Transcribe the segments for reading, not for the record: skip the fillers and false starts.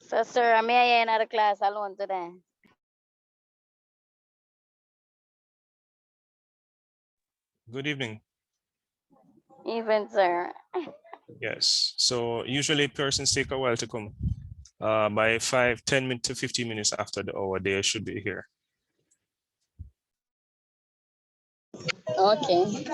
So, sir, may I in our class alone today? Good evening. Even, sir. Yes. So usually persons take a while to come. By 5-10 minutes to 15 minutes after the hour, they should be here. Okay.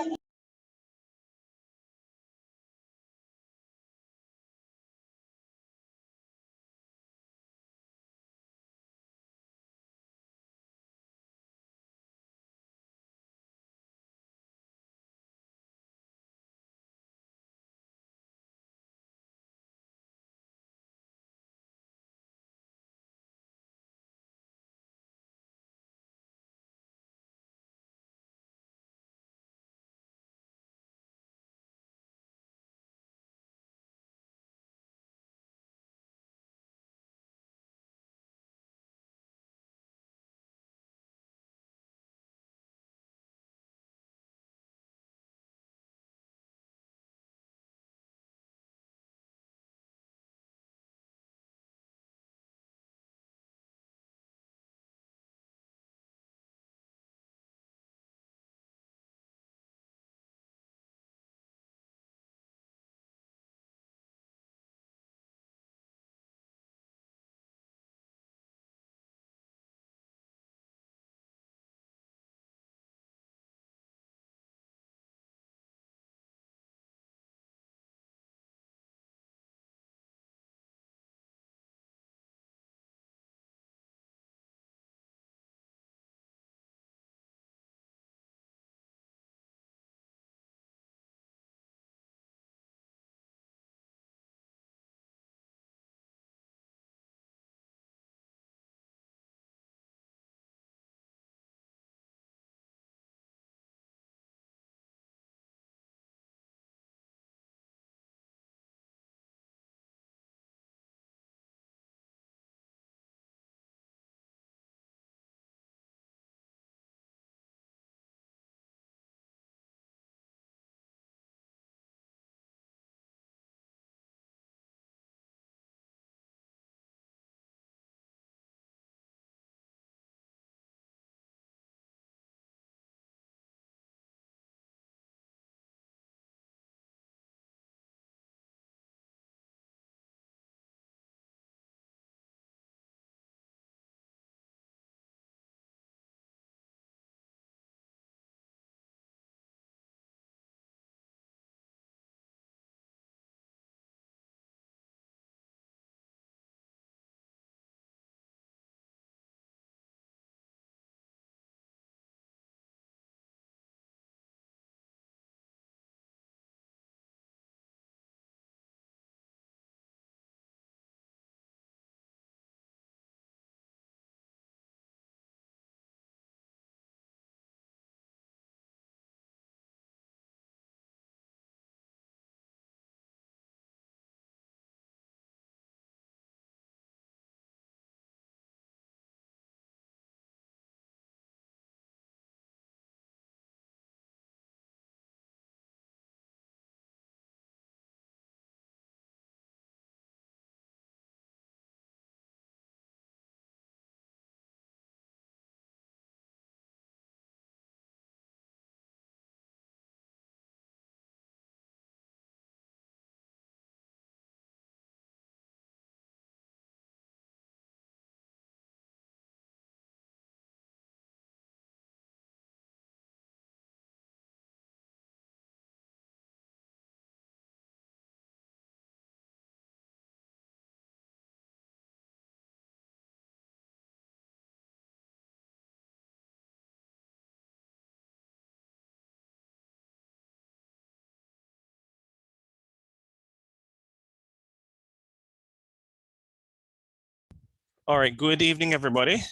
All right. Good evening, everybody.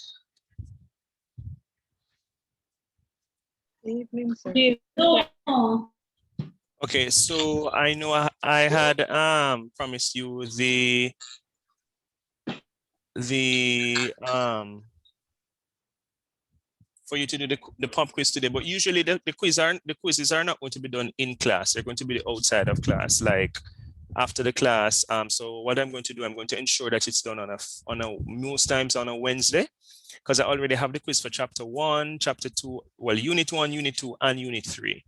Evening, sir. Okay, so I know I had promised you the for you to do the pump quiz today, but usually the quizzes are not going to be done in class. They're going to be outside of class, like after the class. So what I'm going to do, I'm going to ensure that it's done on a most times on a Wednesday, because I already have the quiz for chapter 1, chapter 2, well, unit 1, unit 2, and unit 3.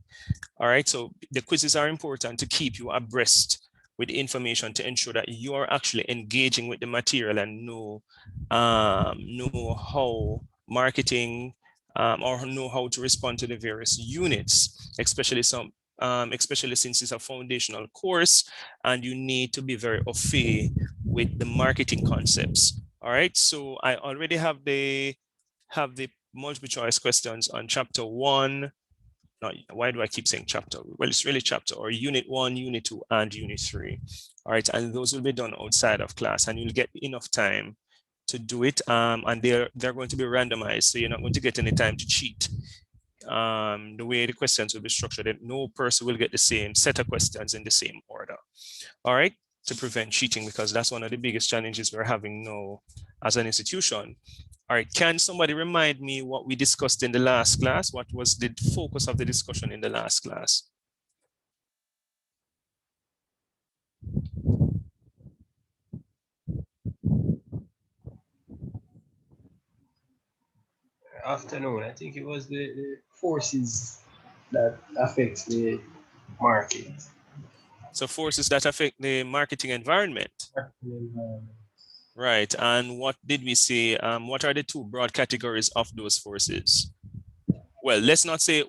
All right, so the quizzes are important to keep you abreast with the information to ensure that you are actually engaging with the material and know how marketing or know how to respond to the various units, especially since it's a foundational course and you need to be very au fait with the marketing concepts. All right, so I already have the multiple choice questions on chapter 1. No, why do I keep saying chapter? Well, it's really chapter or unit 1, unit 2, and unit 3. All right, and those will be done outside of class, and you'll get enough time to do it. And they're going to be randomized, so you're not going to get any time to cheat. The way the questions will be structured, that no person will get the same set of questions in the same order. All right, to prevent cheating, because that's one of the biggest challenges we're having now as an institution. All right, can somebody remind me what we discussed in the last class? What was the focus of the discussion in the last class? Afternoon, I think it was the forces that affect the market. So forces that affect the marketing environment. Right, and what did we say? What are the two broad categories of those forces? Well, let's not say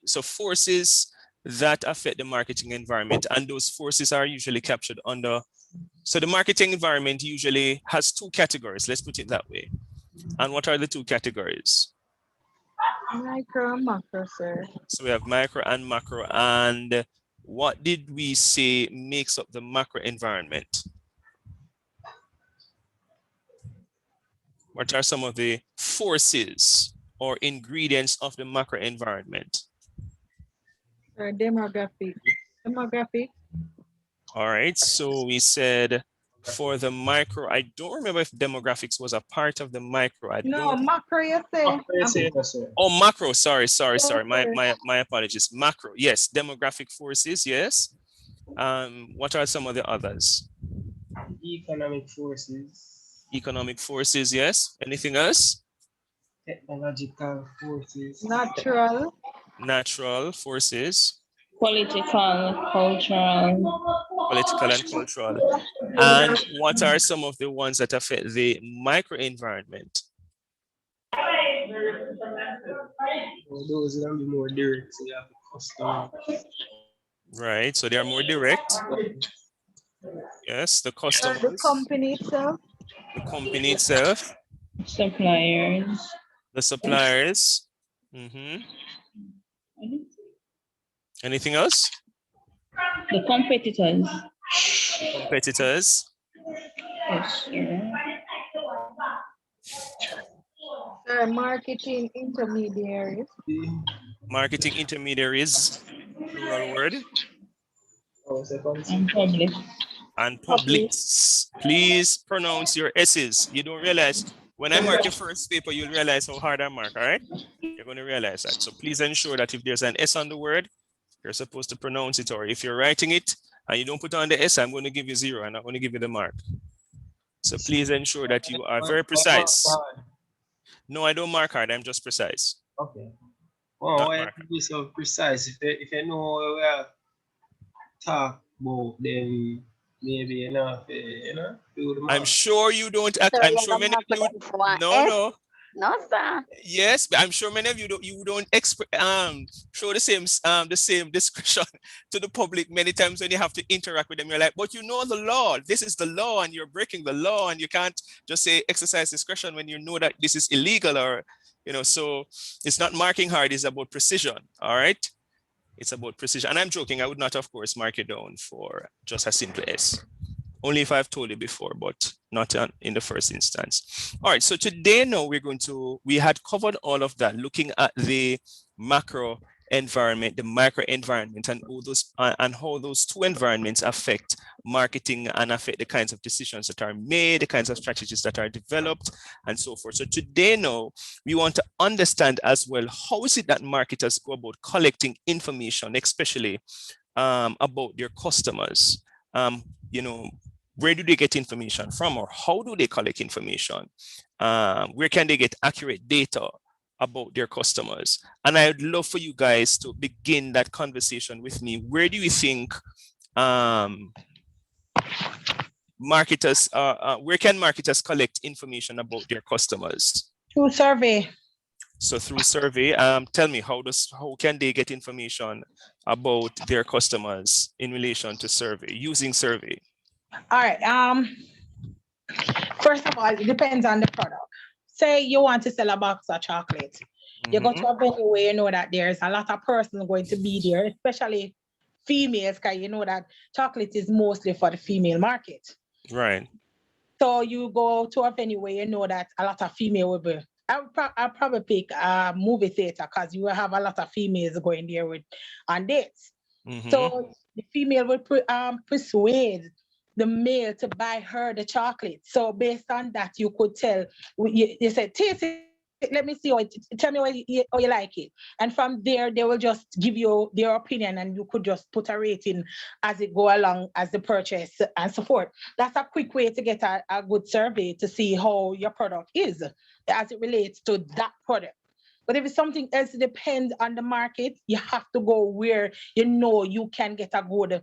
so forces that affect the marketing environment, and those forces are usually captured under, so the marketing environment usually has two categories, let's put it that way. And what are the two categories? Micro and macro, sir. So we have micro and macro, and what did we say makes up the macro environment? What are some of the forces or ingredients of the macro environment? Demographic. Demographic. All right, so we said for the micro, I don't remember if demographics was a part of the micro. Macro, you say. Oh, macro, sorry. My apologies. Macro, yes, demographic forces, yes. What are some of the others? Economic forces. Economic forces, yes. Anything else? Technological forces. Natural forces. Political, cultural. Political and cultural. And what are some of the ones that affect the microenvironment? Those are more direct, so you have the customer. Right, so they are more direct. Yes, the customers. The company itself. The company itself. Suppliers. The suppliers. Mm-hmm. Anything else? The competitors. Competitors. Yes, sir. Sir, marketing intermediaries. Marketing intermediaries, plural word. And public. And publics. Please pronounce your S's. You don't realize, when I mark your first paper, you'll realize how hard I mark, all right? You're going to realize that. So please ensure that if there's an S on the word, you're supposed to pronounce it, or if you're writing it and you don't put on the S, I'm going to give you 0. I'm not going to give you the mark. So please ensure that you are very precise. No, I don't mark hard. I'm just precise. Okay. Well, why to be so precise? If you know what we are talk about, then maybe enough, I'm sure you don't act. I'm sure many of you. No. No, sir. Yes, but I'm sure many of you don't show the same discretion to the public many times when you have to interact with them. You're like, but you know the law. This is the law, and you're breaking the law, and you can't just say exercise discretion when you know that this is illegal, or So it's not marking hard. It's about precision. All right, it's about precision. And I'm joking. I would not, of course, mark it down for just a simple S. Only if I've told you before, but not in the first instance. All right, so today now we had covered all of that, looking at the macro environment, the micro environment, and how those two environments affect marketing and affect the kinds of decisions that are made, the kinds of strategies that are developed, and so forth. So today now, we want to understand as well, how is it that marketers go about collecting information, especially about their customers? you know, where do they get information from, or how do they collect information? Where can they get accurate data about their customers? And I'd love for you guys to begin that conversation with me. Where do you think marketers, where can marketers collect information about their customers? Through survey. So through survey, tell me, how can they get information about their customers in relation to survey, using survey? All right. First of all, it depends on the product. Say you want to sell a box of chocolate. You go to a venue where you know that there's a lot of persons going to be there, especially females, because you know that chocolate is mostly for the female market. Right. So you go to a venue where you know that a lot of female will be. I'll probably pick a movie theater because you will have a lot of females going there on dates. So the female will persuade the male to buy her the chocolate. So based on that, you could tell, you said, taste it, let me see, tell me how you like it. And from there, they will just give you their opinion and you could just put a rating as it go along as the purchase and so forth. That's a quick way to get a good survey to see how your product is as it relates to that product. But if it's something else, it depends on the market. You have to go where you know you can get a good,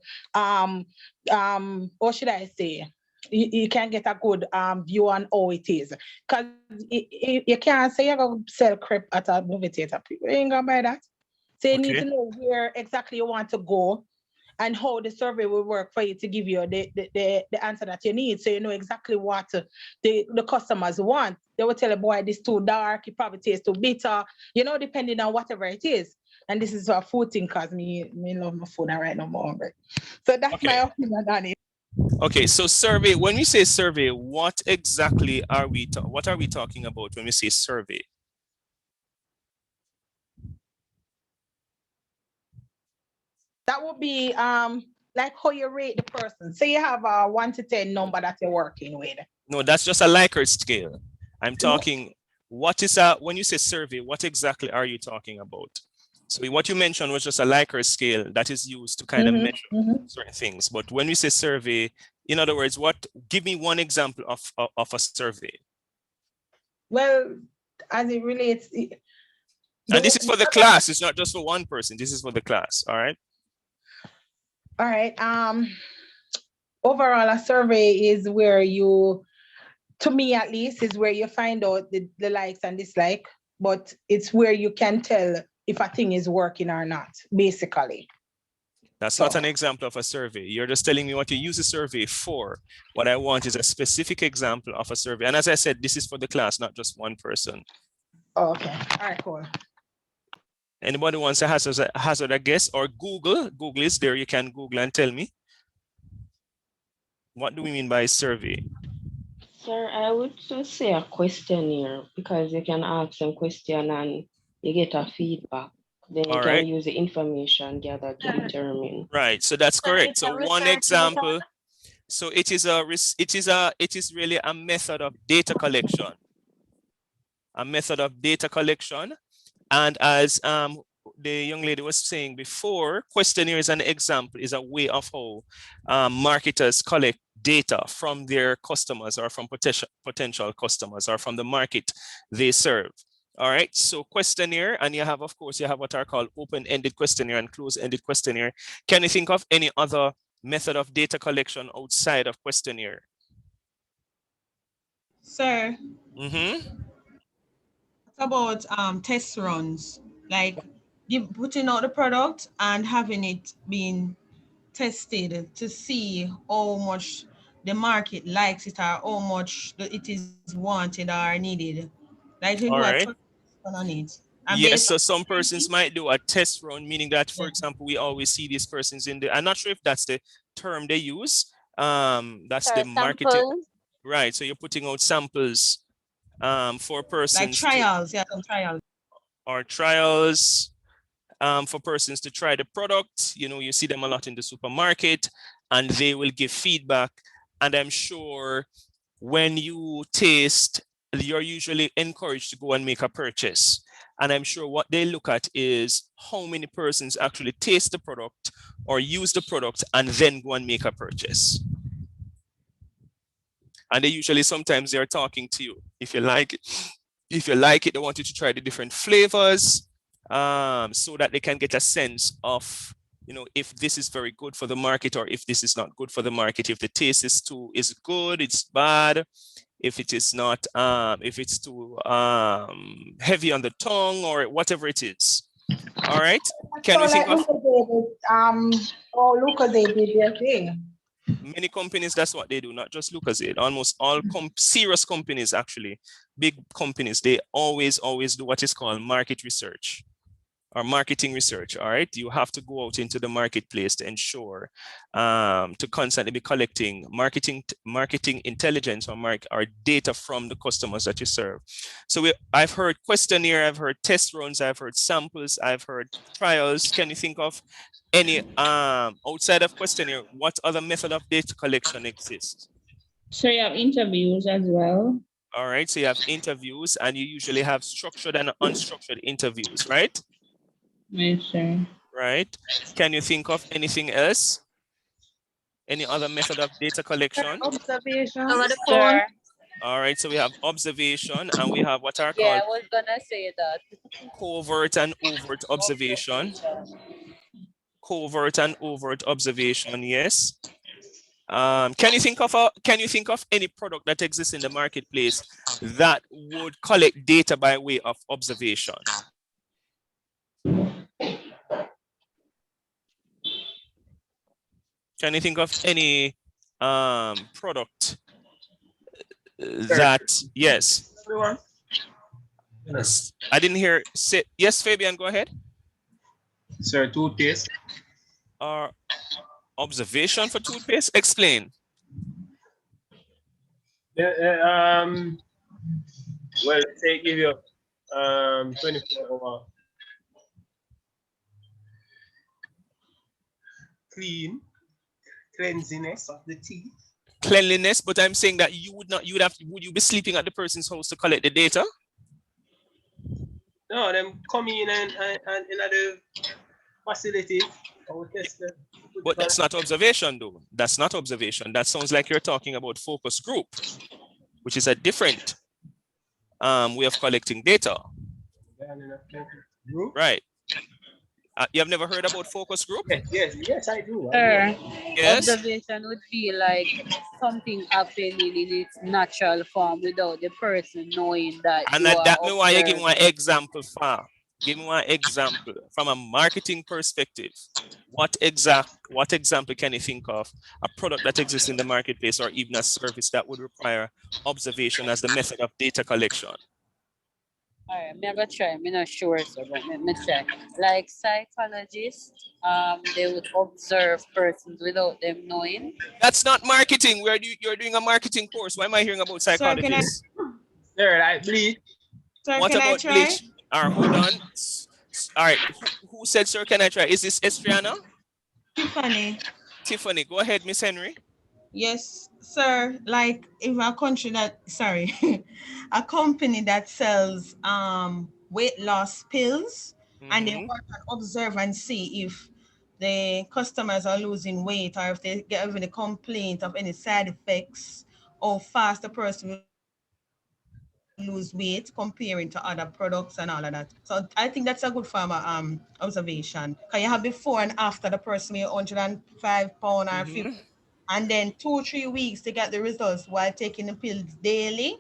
what should I say? You can get a good view on how it is. Because you can't say you're going to sell crepe at a movie theater. People ain't going to buy that. So you need to know where exactly you want to go and how the survey will work for you to give you the answer that you need. So you know exactly what the customers want. They will tell you, boy, this too dark, it probably tastes too bitter, you know, depending on whatever it is. And this is a food thing because me love my food and right now I'm hungry. So that's my opinion on it. Okay, so survey, when we say survey, what exactly are we talking about when we say survey? That would be like how you rate the person. Say you have a 1 to 10 number that you're working with. No, that's just a Likert scale. I'm talking, when you say survey, what exactly are you talking about? So what you mentioned was just a Likert scale that is used to kind of measure certain things. But when we say survey, in other words, give me one example of a survey. Well, as it relates. And this is for the class. It's not just for one person. This is for the class. All right. All right. Overall, a survey is where you, to me at least, is where you find out the likes and dislike, but it's where you can tell if a thing is working or not, basically. That's not an example of a survey. You're just telling me what you use a survey for. What I want is a specific example of a survey. And as I said, this is for the class, not just one person. Oh, okay. All right, cool. Anybody wants to hazard a guess or Google? Google is there. You can Google and tell me. What do we mean by survey? Sir, I would just say a questionnaire because you can ask some question and you get a feedback. Then you can use the information gathered to determine. Right. So that's correct. So one example. So it is really a method of data collection. A method of data collection. And as the young lady was saying before, questionnaire is an example, is a way of how marketers collect data from their customers or from potential customers or from the market they serve. All right, so questionnaire, and you have, of course, you have what are called open-ended questionnaire and closed-ended questionnaire. Can you think of any other method of data collection outside of questionnaire? Sir, what about test runs, like putting out the product and having it being tested to see how much the market likes it or how much it is wanted or needed, like you do a test run on it. Yes, so some persons might do a test run, meaning that, for example, we always see these persons in the, I'm not sure if that's the term they use, that's the marketing, right? So you're putting out samples for persons, like trials, some trials, or trials for persons to try the product. You know, you see them a lot in the supermarket and they will give feedback. And I'm sure when you taste, you're usually encouraged to go and make a purchase. And I'm sure what they look at is how many persons actually taste the product or use the product and then go and make a purchase. And they usually, sometimes they're talking to you. If you like it, they want you to try the different flavors so that they can get a sense of, you know, if this is very good for the market or if this is not good for the market, if the taste is good, it's bad. If it is not, if it's too heavy on the tongue or whatever it is. All right. Can you think of Lucozade did their many companies? That's what they do, not just Lucozade. Almost all serious companies, actually, big companies, they always do what is called market research or marketing research. All right. You have to go out into the marketplace to ensure to constantly be collecting marketing intelligence or data from the customers that you serve. So I've heard questionnaire, I've heard test runs, I've heard samples, I've heard trials. Can you think of any outside of questionnaire, what other method of data collection exists? So you have interviews as well. All right. So you have interviews, and you usually have structured and unstructured interviews, right? Yes, sir. Right. Can you think of anything else? Any other method of data collection? Observation. Over the phone. All right. So we have observation, and we have what are Yeah, called I was gonna say that. covert and overt observation. Covert and overt observation. Yes. Can you think of any product that exists in the marketplace that would collect data by way of observation? Can you think of any product that, yes. Yes. I didn't hear, say, yes, Fabian, go ahead. Sir, toothpaste. Observation for toothpaste, explain. Well, say give you 24-hour cleanliness of the teeth. Cleanliness, but I'm saying that would you be sleeping at the person's house to collect the data? No, them come in and in the facility. But that's not observation, though. That's not observation. That sounds like you're talking about focus group, which is a different way of collecting data. Right. You have never heard about focus group? Yes, I do. Sir, Yes. observation would be like something happening in its natural form without the person knowing that. And that me why you give me one example for. Give me one example from a marketing perspective. What example can you think of a product that exists in the marketplace or even a service that would require observation as the method of data collection? All right, I'm gonna try. I'm not sure, so but let me try. Like psychologists, they would observe persons without them knowing. That's not marketing. You're doing a marketing course. Why am I hearing about psychologists? Sir, I bleach. Sir, What can I about try? bleach? All right, hold on. All right, who said, sir, can I try? Is this Estriana? Tiffany. Tiffany, go ahead, Miss Henry. Yes, sir. Like if a country that, sorry, a company that sells weight loss pills, and they want to observe and see if the customers are losing weight or if they get any complaint of any side effects or fast the person will lose weight comparing to other products and all of that. So I think that's a good form of observation. Because you have before and after the person weigh 105 pounds or 50. And then 2-3 weeks to get the results while taking the pills daily,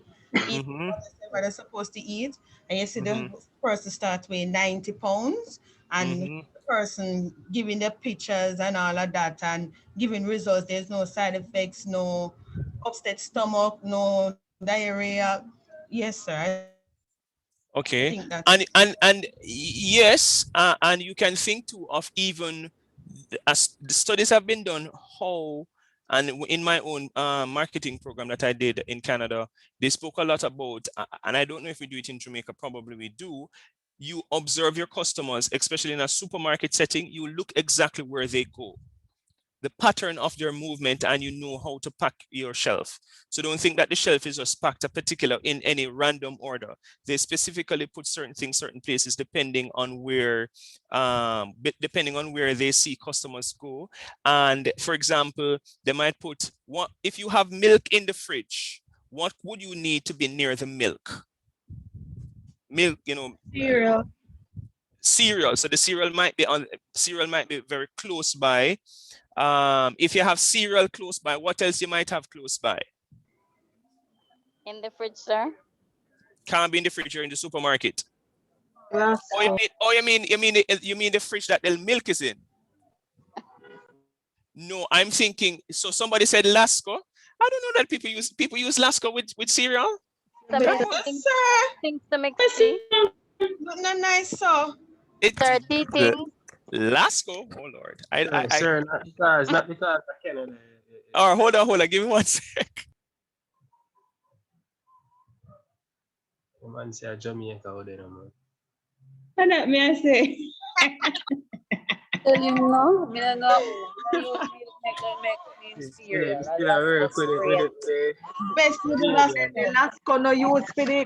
eating whatever they're supposed to eat. And you see the person start weighing 90 pounds and the person giving the pictures and all of that and giving results. There's no side effects, no upset stomach, no diarrhea. Yes, sir. Okay. And yes, and you can think too of even as the studies have been done how. And in my own marketing program that I did in Canada, they spoke a lot about, and I don't know if we do it in Jamaica, probably we do, you observe your customers, especially in a supermarket setting, you look exactly where they go. the pattern of their movement, and you know how to pack your shelf. So don't think that the shelf is just packed in any random order. They specifically put certain things, certain places, depending on where they see customers go. And for example, they might put, if you have milk in the fridge, what would you need to be near the milk? Milk, cereal. So the cereal might be very close by. If you have cereal close by, what else you might have close by? In the fridge, sir. Can't be in the fridge or in the supermarket. Yes. You mean the fridge that the milk is in? No, I'm thinking. So somebody said Lasco. I don't know that people use Lasco with cereal. Things to mix tea. No, nice, so. It's Tea things. Lasco. Oh Lord, Sir, not because I can. Oh, hold on. Give me 1 sec. The man say Jamaica out there, man. And that may I say. You know, me no know. Make cereal. Best with the Lasco no use for the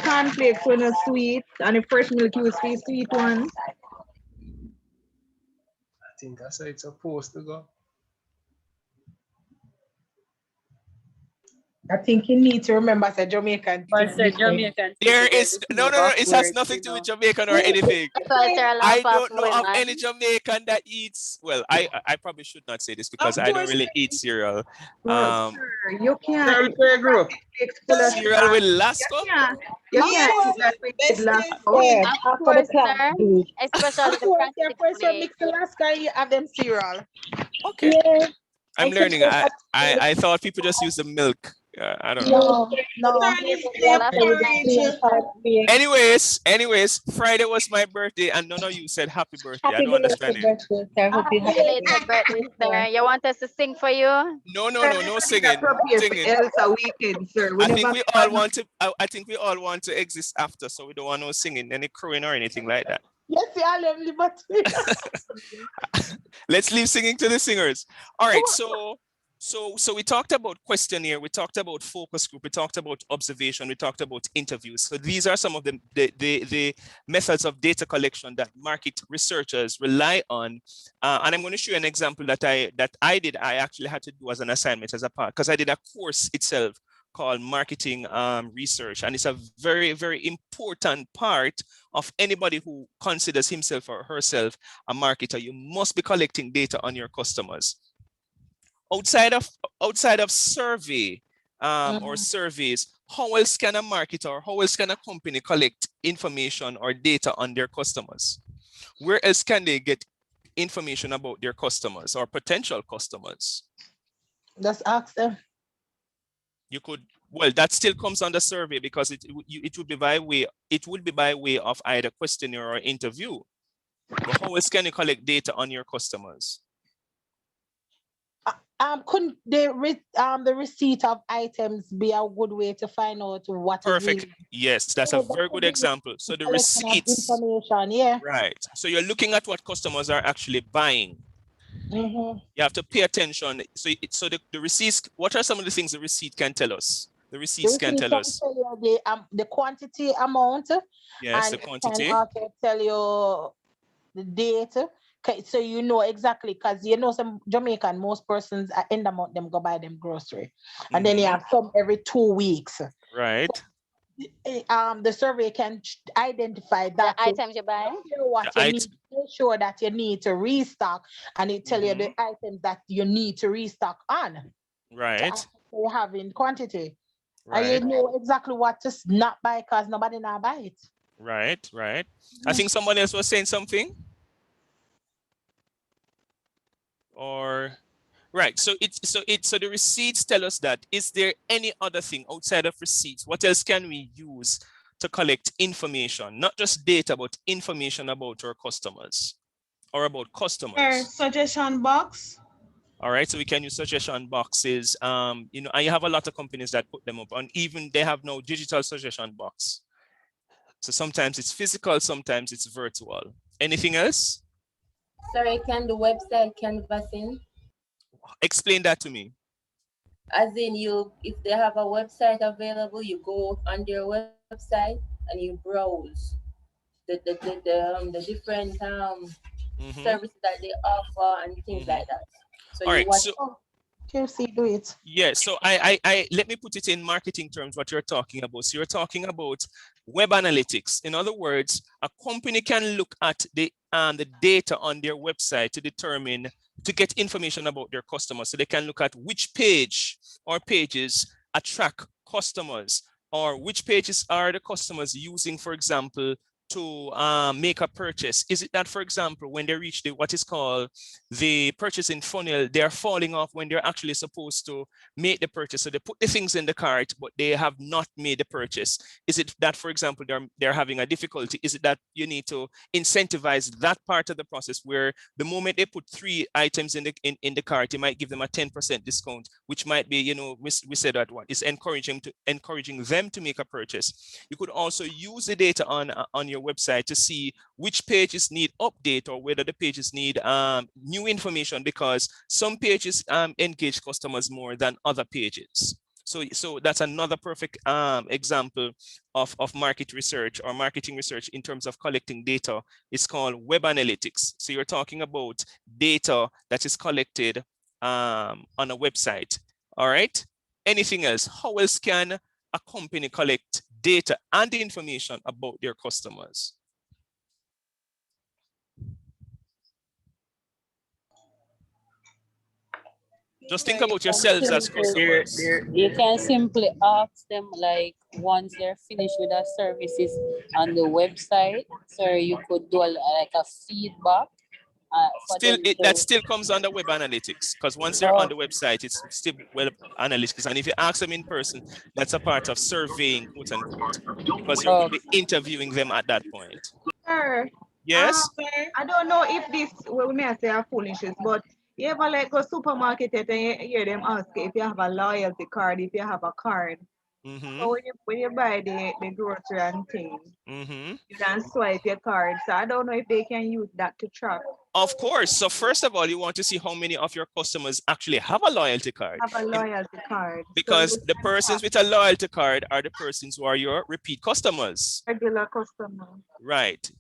cornflakes when it's sweet, and the fresh milk use for the sweet ones. I think that's how it's supposed to go. I think you need to remember the Jamaican. There is no. It has nothing to do with Jamaican or anything. I don't know of any Jamaican that eats. Well, I probably should not say this because I don't really eat cereal. You can't. Cereal with Lasco? You can't eat that with Lasco. Of course, sir. Especially the plastic First you plate. mix the Lasco, you have them cereal. Okay. I'm learning. I thought people just use the milk. I don't know. Anyways, Friday was my birthday, and none of you said happy birthday. I don't understand it. Happy belated birthday, sir. You want us to sing for you? No singing. It's a weekend, sir. I think we all want to exist after, so we don't want no singing, any crowing or anything like that. Yes, yeah, liberty. Let's leave singing to the singers. All right, so we talked about questionnaire, we talked about focus group, we talked about observation, we talked about interviews. So these are some of the methods of data collection that market researchers rely on. And I'm going to show you an example that I did. I actually had to do as an assignment as a part, because I did a course itself called marketing research. And it's a very, very important part of anybody who considers himself or herself a marketer. You must be collecting data on your customers. Outside of survey or surveys, how else can a marketer or how else can a company collect information or data on their customers? Where else can they get information about their customers or potential customers? Just ask them. You could, well, that still comes under survey because it would be by way of either questionnaire or interview. But how else can you collect data on your customers? Couldn't the receipt of items be a good way to find out what? Perfect. Yes, that's a very good example. So the receipts. Information, yeah. Right. So you're looking at what customers are actually buying. You have to pay attention. So the receipts. What are some of the things the receipt can tell us? The receipts can tell us the quantity amount. Yes, and the quantity. It can also tell you the date. Okay, so you know exactly, because you know some Jamaican, most persons at end of month them go buy them grocery, and then you have some every 2 weeks. Right. So, the survey can identify that the items you buy. What you need to make sure that you need to restock, and it tell you the items that you need to restock on. Right. So you have in quantity, right. And you know exactly what to not buy because nobody now buy it. Right. Right. I think someone else was saying something. Or right, so the receipts tell us that. Is there any other thing outside of receipts? What else can we use to collect information, not just data, but information about our customers or about customers? Suggestion box. All right, so we can use suggestion boxes. And you have a lot of companies that put them up, and even they have no digital suggestion box. So sometimes it's physical, sometimes it's virtual. Anything else? Sorry, can the website canvassing? Explain that to me. As in, if they have a website available, you go on their website and you browse the different services that they offer and things like that. So All you right. watch. So do it. yeah, so I let me put it in marketing terms what you're talking about. So you're talking about web analytics. In other words, a company can look at the data on their website to get information about their customers. So they can look at which page or pages attract customers, or which pages are the customers using, for example, to make a purchase. Is it that, for example, when they reach what is called the purchasing funnel, they're falling off when they're actually supposed to make the purchase? So they put the things in the cart, but they have not made the purchase. Is it that, for example, they're having a difficulty? Is it that you need to incentivize that part of the process where the moment they put 3 items in the cart, you might give them a 10% discount, which might be, we said that what is encouraging them to make a purchase. You could also use the data on your website to see which pages need update or whether the pages need new information, because some pages engage customers more than other pages. So that's another perfect example of market research or marketing research in terms of collecting data. It's called web analytics. So you're talking about data that is collected on a website. All right. Anything else? How else can a company collect data and the information about their customers? Just think about yourselves as customers. You can simply ask them, like, once they're finished with their services on the website, so you could do like a feedback. That still comes under web analytics, because once they're on the website, it's still web analytics. And if you ask them in person, that's a part of surveying, quote unquote, because you're be interviewing them at that point. Sir, yes. I don't know if this, well, we may say are foolishness, but you ever like go supermarket and you hear them ask if you have a loyalty card, if you have a card. So when you buy the grocery and things, you can swipe your card. So I don't know if they can use that to track. Of course. So first of all, you want to see how many of your customers actually have a loyalty card. Have a loyalty card. Because so the persons with a loyalty card are the persons who are your repeat customers. Regular customers. Right.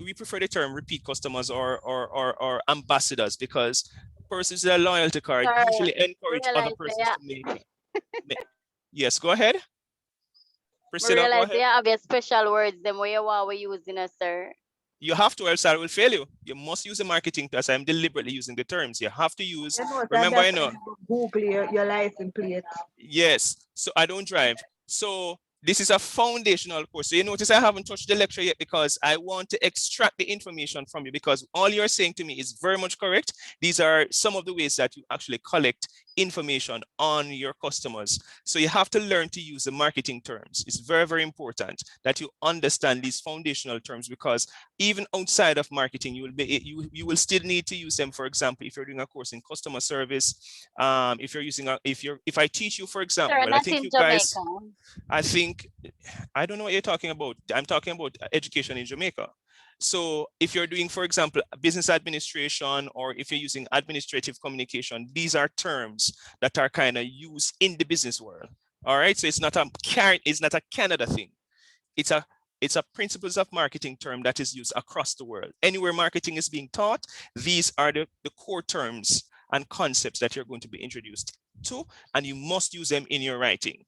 We prefer the term repeat customers or ambassadors, because persons with a loyalty card usually encourage other persons to make. Yes, go ahead. Priscilla, go ahead. You have your special words, them where you are using us, sir. You have to, else I will fail you. You must use the marketing plus. I'm deliberately using the terms. You have to use, remember, Google your license plate. Yes, so I don't drive. So this is a foundational course. So you notice I haven't touched the lecture yet because I want to extract the information from you, because all you're saying to me is very much correct. These are some of the ways that you actually collect information on your customers. So you have to learn to use the marketing terms. It's very, very important that you understand these foundational terms, because even outside of marketing, you will still need to use them. For example, if you're doing a course in customer service, if you're using if I teach you, for example, sir, I think you guys, I don't know what you're talking about. I'm talking about education in Jamaica. So if you're doing, for example, business administration, or if you're using administrative communication, these are terms that are kind of used in the business world. All right. So it's not a Canada thing. It's a principles of marketing term that is used across the world. Anywhere marketing is being taught, these are the core terms and concepts that you're going to be introduced to, and you must use them in your writing.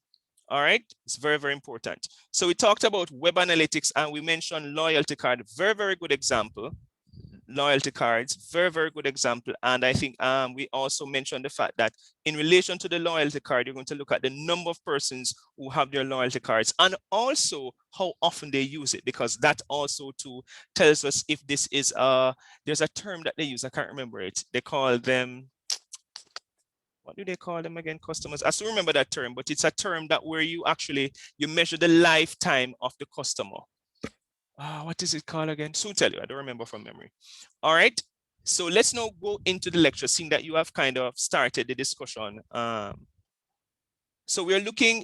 All right, it's very, very important. So we talked about web analytics and we mentioned loyalty card. Very, very good example. Loyalty cards, very, very good example. And I think we also mentioned the fact that in relation to the loyalty card, you're going to look at the number of persons who have their loyalty cards and also how often they use it, because that also too tells us if this is there's a term that they use, I can't remember it. They call them, what do they call them again? Customers. I still remember that term, but it's a term that where you measure the lifetime of the customer. What is it called again? Soon tell you. I don't remember from memory. All right. So let's now go into the lecture, seeing that you have kind of started the discussion. So we're looking.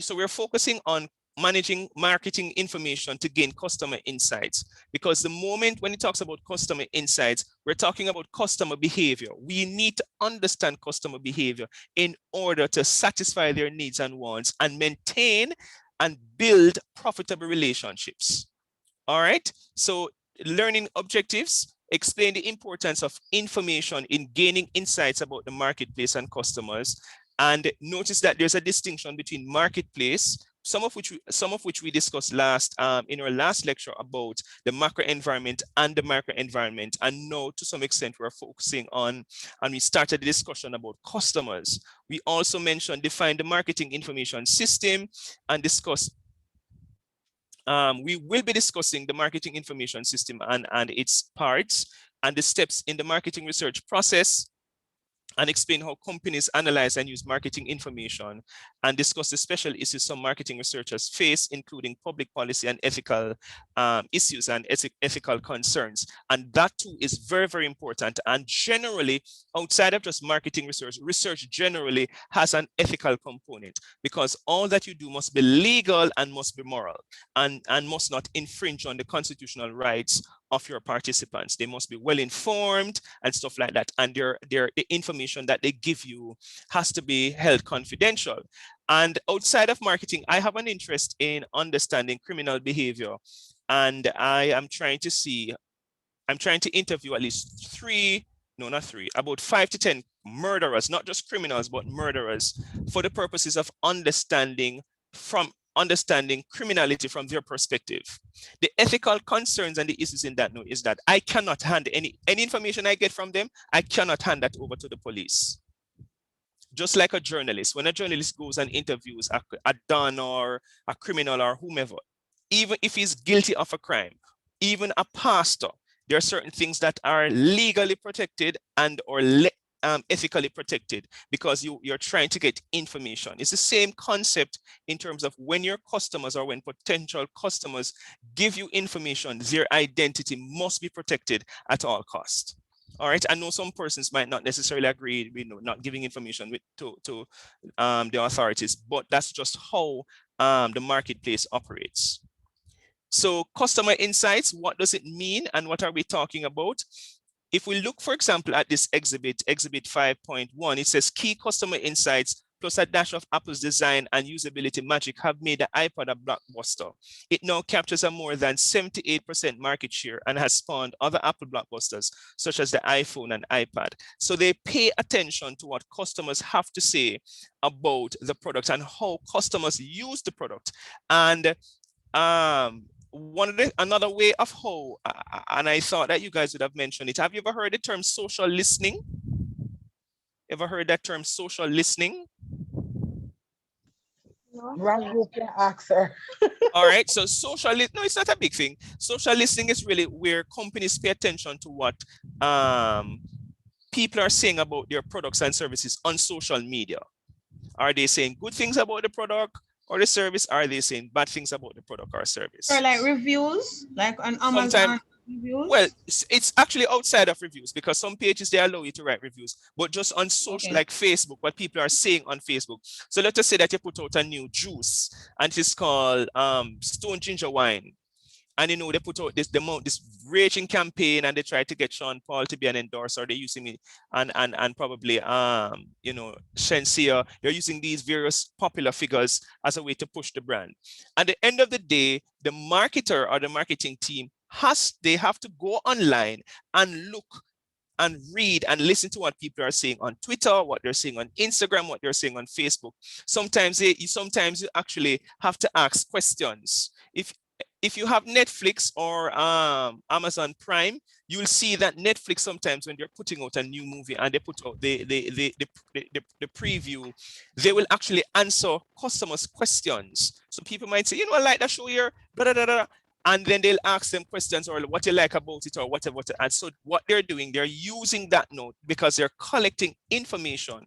So we're focusing on managing marketing information to gain customer insights, because the moment when it talks about customer insights, we're talking about customer behavior. We need to understand customer behavior in order to satisfy their needs and wants and maintain and build profitable relationships. All right, so learning objectives, explain the importance of information in gaining insights about the marketplace and customers. And notice that there's a distinction between marketplace, some of which we discussed last in our last lecture about the macro environment and the micro environment. And now, to some extent, we're focusing on, and we started the discussion about customers. We also mentioned define the marketing information system and discuss. We will be discussing the marketing information system and its parts and the steps in the marketing research process, and explain how companies analyze and use marketing information, and discuss the special issues some marketing researchers face, including public policy and ethical issues and ethical concerns. And that too is very, very important. And generally, outside of just marketing research, research generally has an ethical component, because all that you do must be legal and must be moral, and must not infringe on the constitutional rights of your participants. They must be well informed and stuff like that. And the information that they give you has to be held confidential. And outside of marketing, I have an interest in understanding criminal behavior. And I'm trying to interview at least about 5 to 10 murderers, not just criminals, but murderers, for the purposes of understanding criminality from their perspective. The ethical concerns and the issues in that note is that I cannot hand any information I get from them, I cannot hand that over to the police. Just like a journalist, when a journalist goes and interviews a don or a criminal or whomever, even if he's guilty of a crime, even a pastor, there are certain things that are legally protected and or ethically protected, because you're trying to get information. It's the same concept in terms of when your customers or when potential customers give you information, their identity must be protected at all costs. All right, I know some persons might not necessarily agree with not giving information to the authorities, but that's just how the marketplace operates. So customer insights, what does it mean and what are we talking about? If we look, for example, at this exhibit 5.1, it says key customer insights plus a dash of Apple's design and usability magic have made the iPad a blockbuster. It now captures a more than 78% market share and has spawned other Apple blockbusters, such as the iPhone and iPad. So they pay attention to what customers have to say about the product and how customers use the product. And another way of how, and I thought that you guys would have mentioned it. Have you ever heard the term social listening? Ever heard that term social listening? Wrong group can ask her. All right, so no, it's not a big thing. Social listening is really where companies pay attention to what people are saying about their products and services on social media. Are they saying good things about the product or the service? Are they saying bad things about the product or service? Or like reviews, like on Amazon reviews? Well, it's actually outside of reviews, because some pages, they allow you to write reviews, but just on social, like Facebook, what people are saying on Facebook. So let us say that you put out a new juice and it's called Stone Ginger Wine. And you know, they put out this raging campaign and they try to get Sean Paul to be an endorser. They're using it and probably Shenseea. They're using these various popular figures as a way to push the brand. At the end of the day, the marketer or the marketing team they have to go online and look and read and listen to what people are saying on Twitter, what they're saying on Instagram, what they're saying on Facebook. Sometimes you actually have to ask questions. If you have Netflix or Amazon Prime, you'll see that Netflix sometimes when they're putting out a new movie and they put out the preview, they will actually answer customers' questions. So people might say, you know, I like that show here, blah, blah, blah, blah. And then they'll ask them questions or what you like about it or whatever. And so what they're doing, they're using that note because they're collecting information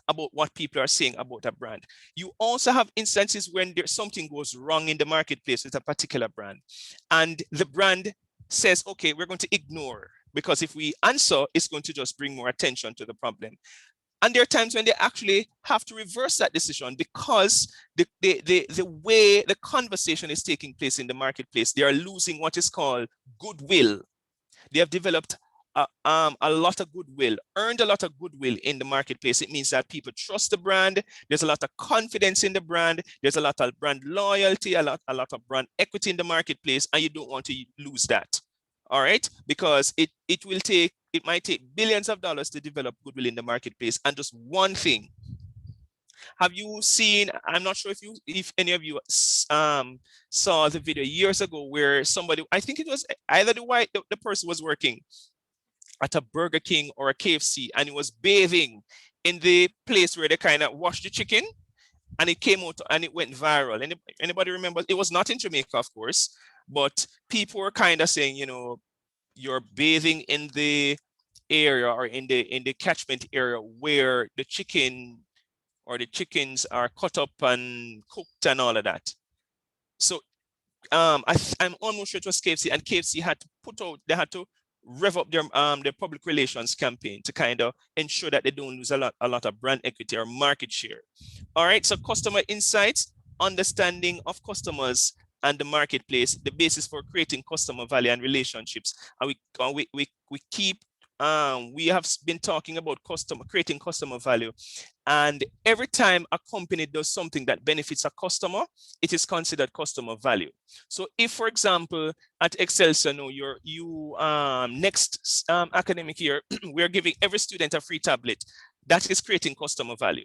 about what people are saying about a brand. You also have instances when something goes wrong in the marketplace with a particular brand. And the brand says, okay, we're going to ignore, because if we answer, it's going to just bring more attention to the problem. And there are times when they actually have to reverse that decision because the way the conversation is taking place in the marketplace, they are losing what is called goodwill. They have developed a lot of goodwill, earned a lot of goodwill in the marketplace. It means that people trust the brand. There's a lot of confidence in the brand. There's a lot of brand loyalty, a lot of brand equity in the marketplace, and you don't want to lose that. All right, because it might take billions of dollars to develop goodwill in the marketplace. And just one thing, have you seen, I'm not sure if any of you saw the video years ago where somebody, I think it was either the person was working at a Burger King or a KFC, and he was bathing in the place where they kind of wash the chicken, and it came out and it went viral. Anybody remember? It was not in Jamaica, of course, but people were kind of saying, you know, you're bathing in the area or in the catchment area where the chicken or the chickens are cut up and cooked and all of that. So I'm almost sure it was KFC, and KFC had to rev up their public relations campaign to kind of ensure that they don't lose a lot of brand equity or market share. All right, so customer insights, understanding of customers and the marketplace, the basis for creating customer value and relationships. And we have been talking about creating customer value. And every time a company does something that benefits a customer, it is considered customer value. So if, for example, at Excelsior, next academic year, we're giving every student a free tablet, that is creating customer value.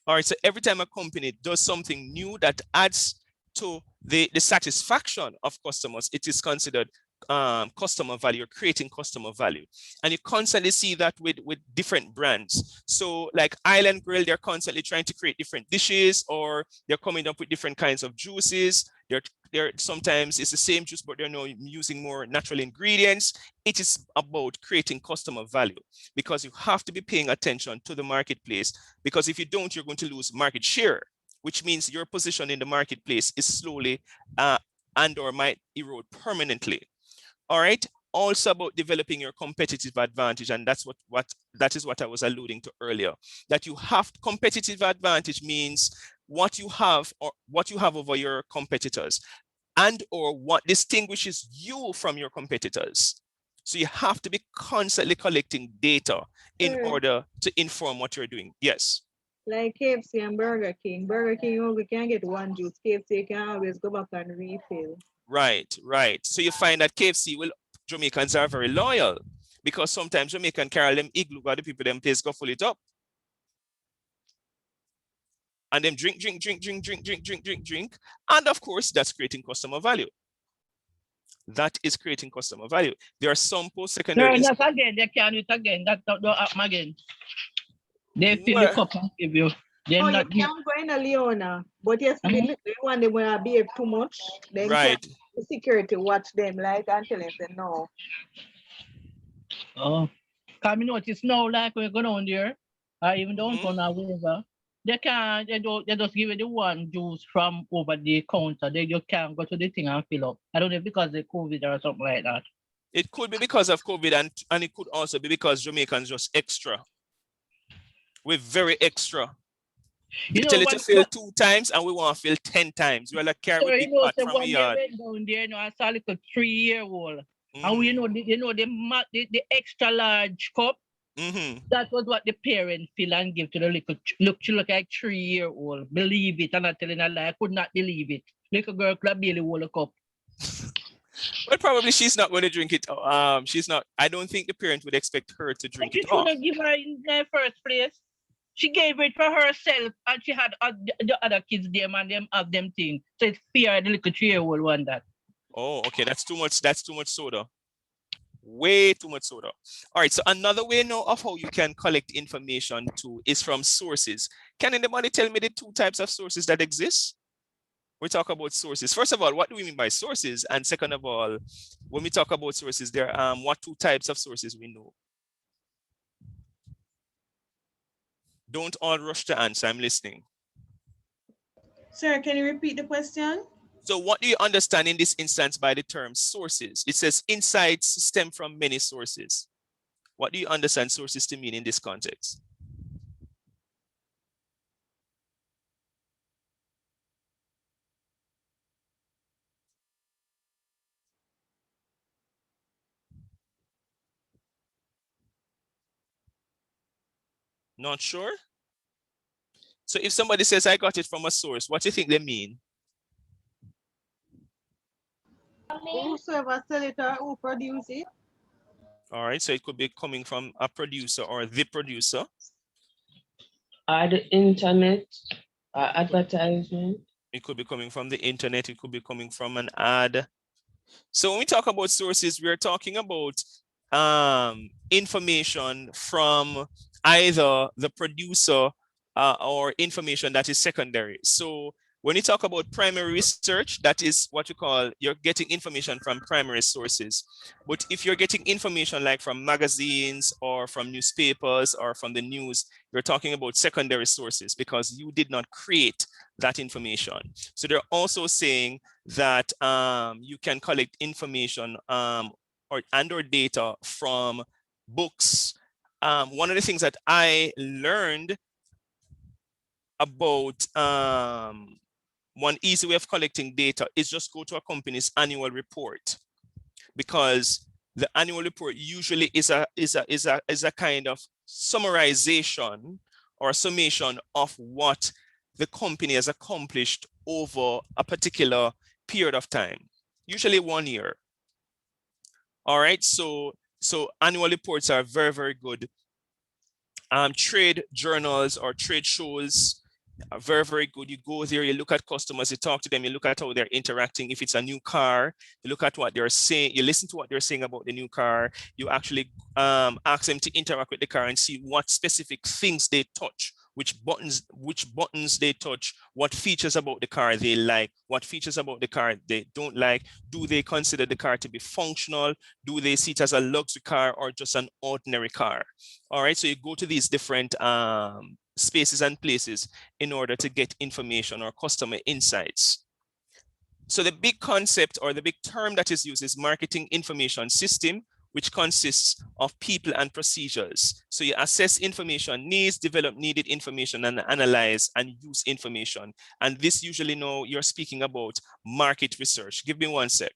All right, so every time a company does something new that adds to the satisfaction of customers, it is considered customer value, or creating customer value. And you constantly see that with different brands. So like Island Grill, they're constantly trying to create different dishes, or they're coming up with different kinds of juices. They're sometimes it's the same juice, but they're now using more natural ingredients. It is about creating customer value, because you have to be paying attention to the marketplace, because if you don't, you're going to lose market share, which means your position in the marketplace is slowly and or might erode permanently. All right. Also about developing your competitive advantage, and that is what I was alluding to earlier. That you have competitive advantage means what you have over your competitors, and or what distinguishes you from your competitors. So you have to be constantly collecting data in order to inform what you're doing. Yes. Like KFC and Burger King. Burger King, you only can get one juice. KFC can always go back and refill. Right. So you find that Jamaicans are very loyal, because sometimes Jamaican carry them igloo, but the people them place go full it up. And then drink. And of course, that's creating customer value. That is creating customer value. There are some post-secondary. No, that's again, they can't do it again. That don't happen again. They fill the cup and give you. You can't go in a Leona, but yes, they want them to behave too much. Then the security watch them like until they say no. Oh, can you notice now, like we're going on there, even downtown or wherever, they just give you the one juice from over the counter. They just can't go to the thing and fill up. I don't know if because of COVID or something like that. It could be because of COVID, and it could also be because Jamaicans just extra. We're very extra. You tell it to fill 2 times, and we want to fill 10 times. We're like carrying big pot from the yard. Down there, I saw like a 3-year-old, and we the extra large cup. That was what the parents fill and give to the little. She look like 3-year-old. Believe it, I'm not telling a lie. I could not believe it. Little girl could barely hold a cup. Well, probably she's not going to drink it. She's not. I don't think the parent would expect her to drink it. She couldn't give her in the first place. She gave it for herself, and she had the other kids there, and them have them things. So it's fair the little 3-year-old one that. Oh, okay. That's too much. That's too much soda. Way too much soda. All right. So another way now of how you can collect information too is from sources. Can anybody tell me the 2 types of sources that exist? We talk about sources. First of all, what do we mean by sources? And second of all, when we talk about sources, there what 2 types of sources we know? Don't all rush to answer. I'm listening. Sir, can you repeat the question? So what do you understand in this instance by the term sources? It says insights stem from many sources. What do you understand sources to mean in this context? Not sure? So if somebody says, I got it from a source, what do you think they mean? Whosoever sell it or who produce it. All right, so it could be coming from a producer or the producer. The internet, advertisement. It could be coming from the internet. It could be coming from an ad. So when we talk about sources, we're talking about information from either the producer or information that is secondary. So when you talk about primary research, that is what you call, you're getting information from primary sources. But if you're getting information like from magazines or from newspapers or from the news, you're talking about secondary sources because you did not create that information. So they're also saying that you can collect information or data from books. One of the things that I learned about one easy way of collecting data is just go to a company's annual report, because the annual report usually is a kind of summarization or summation of what the company has accomplished over a particular period of time, usually 1 year. All right, so annual reports are very, very good. Trade journals or trade shows are very, very good. You go there, you look at customers, you talk to them, you look at how they're interacting. If it's a new car, you look at what they're saying, you listen to what they're saying about the new car. You actually ask them to interact with the car and see what specific things they touch, which buttons they touch, what features about the car they like, what features about the car they don't like. Do they consider the car to be functional? Do they see it as a luxury car or just an ordinary car? All right, so you go to these different spaces and places in order to get information or customer insights. So the big concept or the big term that is used is marketing information system, which consists of people and procedures. So you assess information needs, develop needed information, and analyze and use information. And this usually now you're speaking about market research. Give me 1 sec.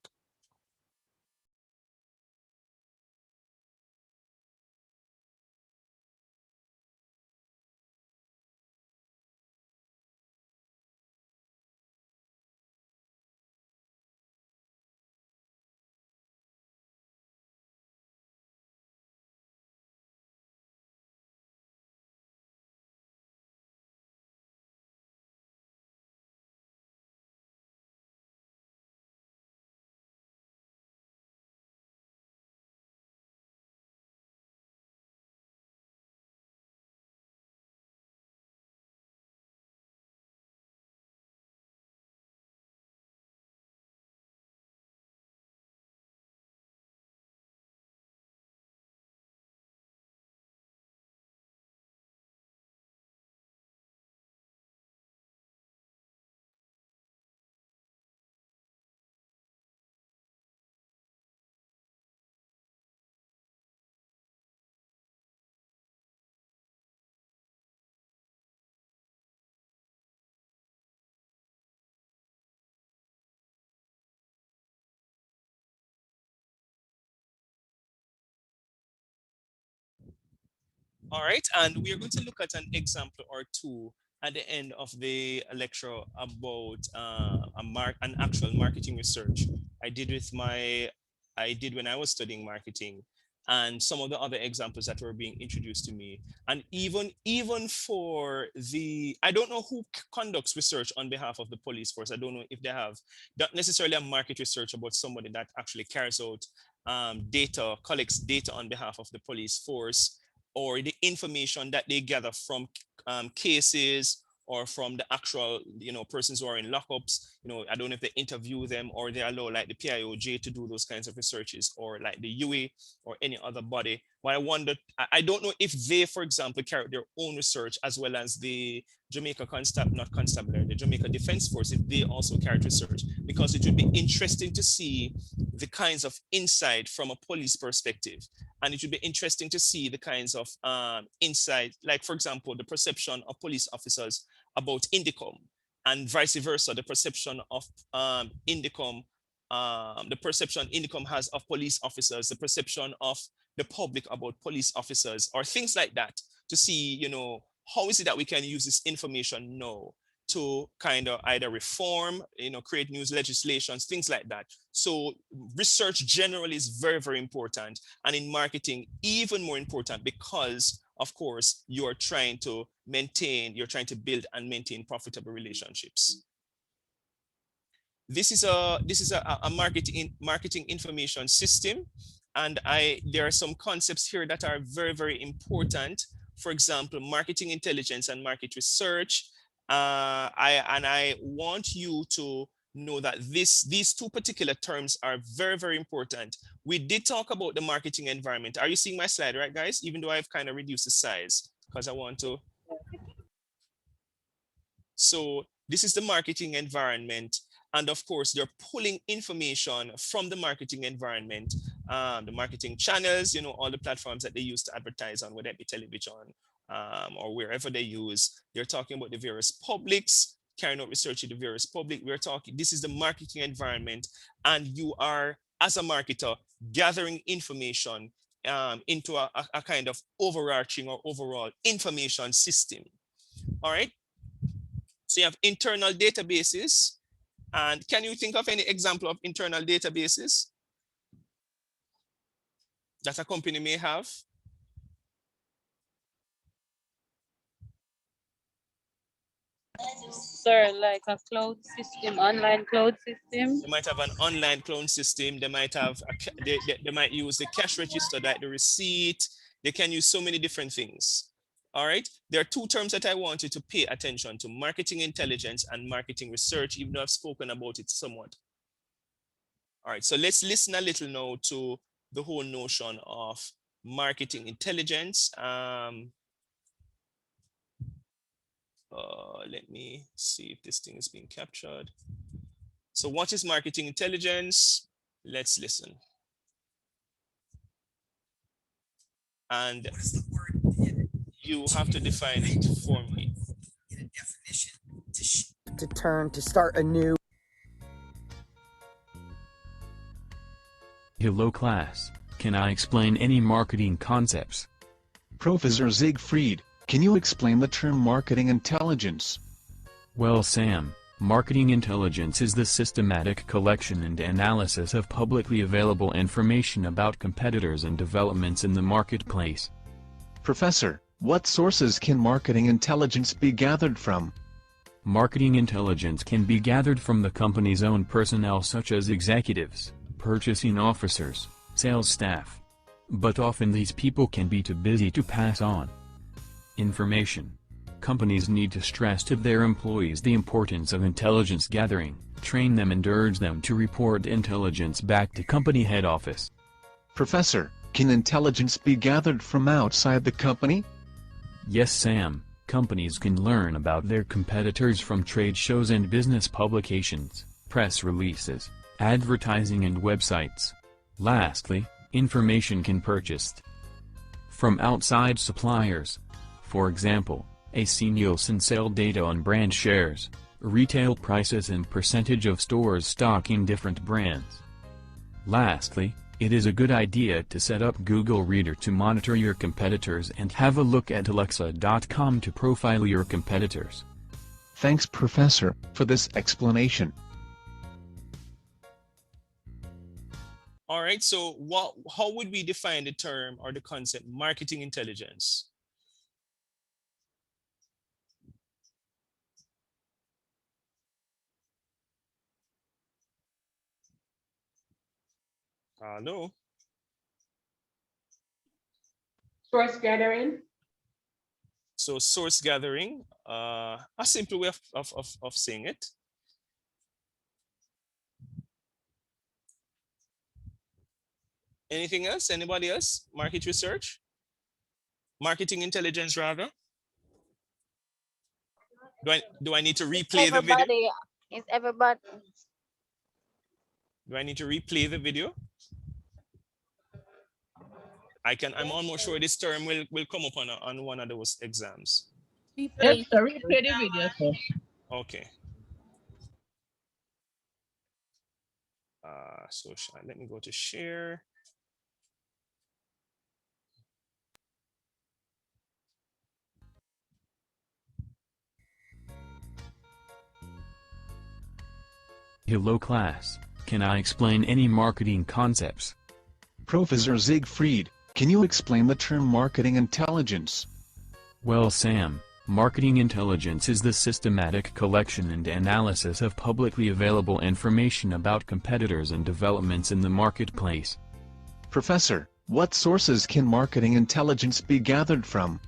All right, and we are going to look at an example or two at the end of the lecture about an actual marketing research I did when I was studying marketing, and some of the other examples that were being introduced to me. And even for I don't know who conducts research on behalf of the police force. I don't know if they have not necessarily a market research about somebody that actually carries out collects data on behalf of the police force, or the information that they gather from cases or from the actual, persons who are in lockups. I don't know if they interview them or they allow like the PIOJ to do those kinds of researches, or like the UE or any other body. But I wonder, I don't know if they, for example, carry out their own research, as well as the Jamaica the Jamaica Defense Force, if they also carry research, because it would be interesting to see the kinds of insight from a police perspective And it would be interesting to see the kinds of insight, like for example, the perception of police officers about Indicom, and vice versa, the perception of Indicom, the perception Indicom has of police officers, the perception of the public about police officers, or things like that, to see, you know, how is it that we can use this information now to kind of either reform, you know, create new legislations, things like that. So research generally is very, very important. And in marketing, even more important, because of course, you're trying to build and maintain profitable relationships. This is a marketing information system. And there are some concepts here that are very, very important. For example, marketing intelligence and market research. I want you to know that these two particular terms are very, very important. We did talk about the marketing environment. Are you seeing my slide, right, guys? Even though I've kind of reduced the size because I want to. So this is the marketing environment. And of course, they're pulling information from the marketing environment, the marketing channels, you know, all the platforms that they use to advertise on, whether it be television or wherever they use. They're talking about the various publics, carrying out research in the various public. This is the marketing environment, and you are, as a marketer, gathering information into a kind of overarching or overall information system. All right. So you have internal databases. And can you think of any example of internal databases that a company may have? Sir, like a cloud system, online cloud system. They might have an online cloud system. They might have they might use the cash register, like the receipt. They can use so many different things. All right. There are two terms that I want you to pay attention to: marketing intelligence and marketing research, even though I've spoken about it somewhat. All right. So let's listen a little now to the whole notion of marketing intelligence. Let me see if this thing is being captured. So what is marketing intelligence? Let's listen. And you have to define it for me. To turn to start a new. Hello class, can I explain any marketing concepts? Professor Siegfried, can you explain the term marketing intelligence? Well Sam, marketing intelligence is the systematic collection and analysis of publicly available information about competitors and developments in the marketplace. Professor, what sources can marketing intelligence be gathered from? Marketing intelligence can be gathered from the company's own personnel such as executives, purchasing officers, sales staff. But often these people can be too busy to pass on information. Companies need to stress to their employees the importance of intelligence gathering, train them and urge them to report intelligence back to company head office. Professor, can intelligence be gathered from outside the company? Yes Sam, companies can learn about their competitors from trade shows and business publications, press releases, advertising and websites. Lastly, information can be purchased from outside suppliers. For example, AC Nielsen sell data on brand shares, retail prices and percentage of stores stocking different brands. Lastly, it is a good idea to set up Google Reader to monitor your competitors and have a look at Alexa.com to profile your competitors. Thanks Professor, for this explanation. All right, so how would we define the term or the concept marketing intelligence? Hello? Source gathering. So source gathering, a simple way of saying it. Anything else? Anybody else? Market research? Marketing intelligence, rather? Do I need to replay the video? Is everybody? Do I need to replay the video? I'm almost sure this term will come up on one of those exams. Yes, sir. Replay the video, sir. Okay. So let me go to share. Hello class, can I explain any marketing concepts? Professor Siegfried, can you explain the term marketing intelligence? Well Sam, marketing intelligence is the systematic collection and analysis of publicly available information about competitors and developments in the marketplace. Professor, what sources can marketing intelligence be gathered from?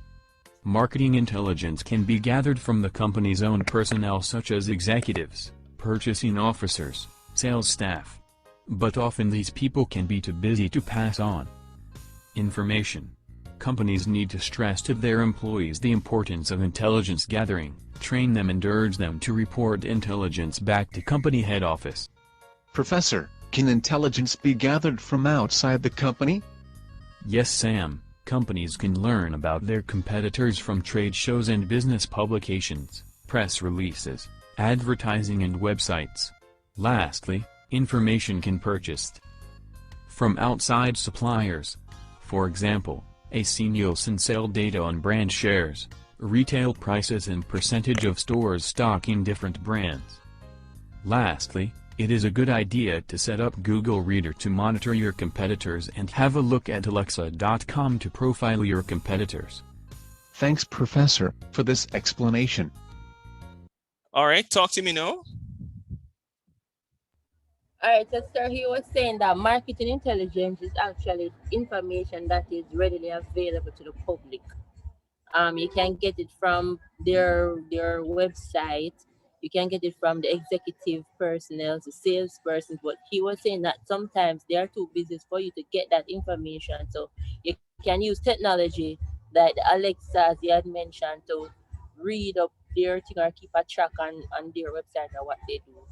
Marketing intelligence can be gathered from the company's own personnel such as executives, purchasing officers, sales staff. But often these people can be too busy to pass on information. Companies need to stress to their employees the importance of intelligence gathering, train them and urge them to report intelligence back to company head office. Professor, can intelligence be gathered from outside the company? Yes Sam, companies can learn about their competitors from trade shows and business publications, press releases, advertising and websites. Lastly, information can be purchased from outside suppliers. For example, AC Nielsen sell data on brand shares, retail prices and percentage of stores stocking different brands. Lastly, it is a good idea to set up Google Reader to monitor your competitors and have a look at Alexa.com to profile your competitors. Thanks Professor, for this explanation. All right, talk to me now. All right, so sir, he was saying that marketing intelligence is actually information that is readily available to the public. You can get it from their website. You can get it from the executive personnel, the salespersons. But he was saying that sometimes they are too busy for you to get that information. So you can use technology like Alexa, as he had mentioned, to read up their thing or keep a track on their website or what they do.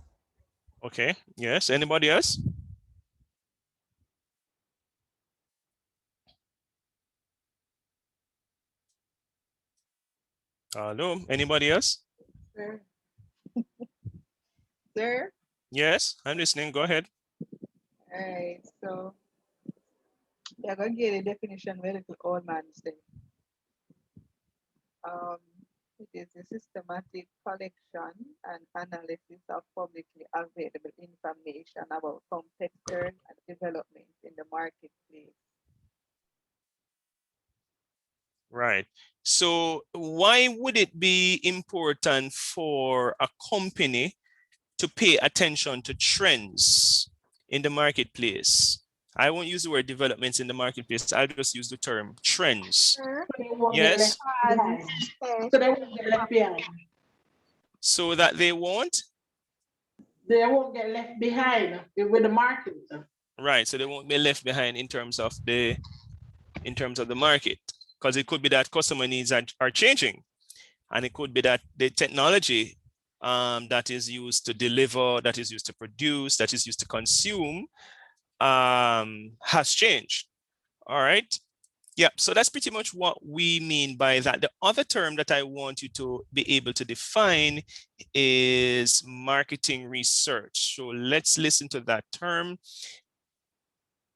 Okay, yes, anybody else? Hello, anybody else? Sir? Sir? Yes, I'm listening, go ahead. All right, so you're going to get a definition where the old man said. It is a systematic collection and analysis of publicly available information about competitors and developments in the marketplace. Right. So why would it be important for a company to pay attention to trends in the marketplace? I won't use the word developments in the marketplace. I'll just use the term trends. Yes. So they won't get left behind. So that they won't? They won't get left behind with the market. Right. So they won't be left behind in terms of the market. Because it could be that customer needs are changing. And it could be that the technology that is used to deliver, that is used to produce, that is used to consume has changed. All right. Yeah, so that's pretty much what we mean by that. The other term that I want you to be able to define is marketing research. So let's listen to that term.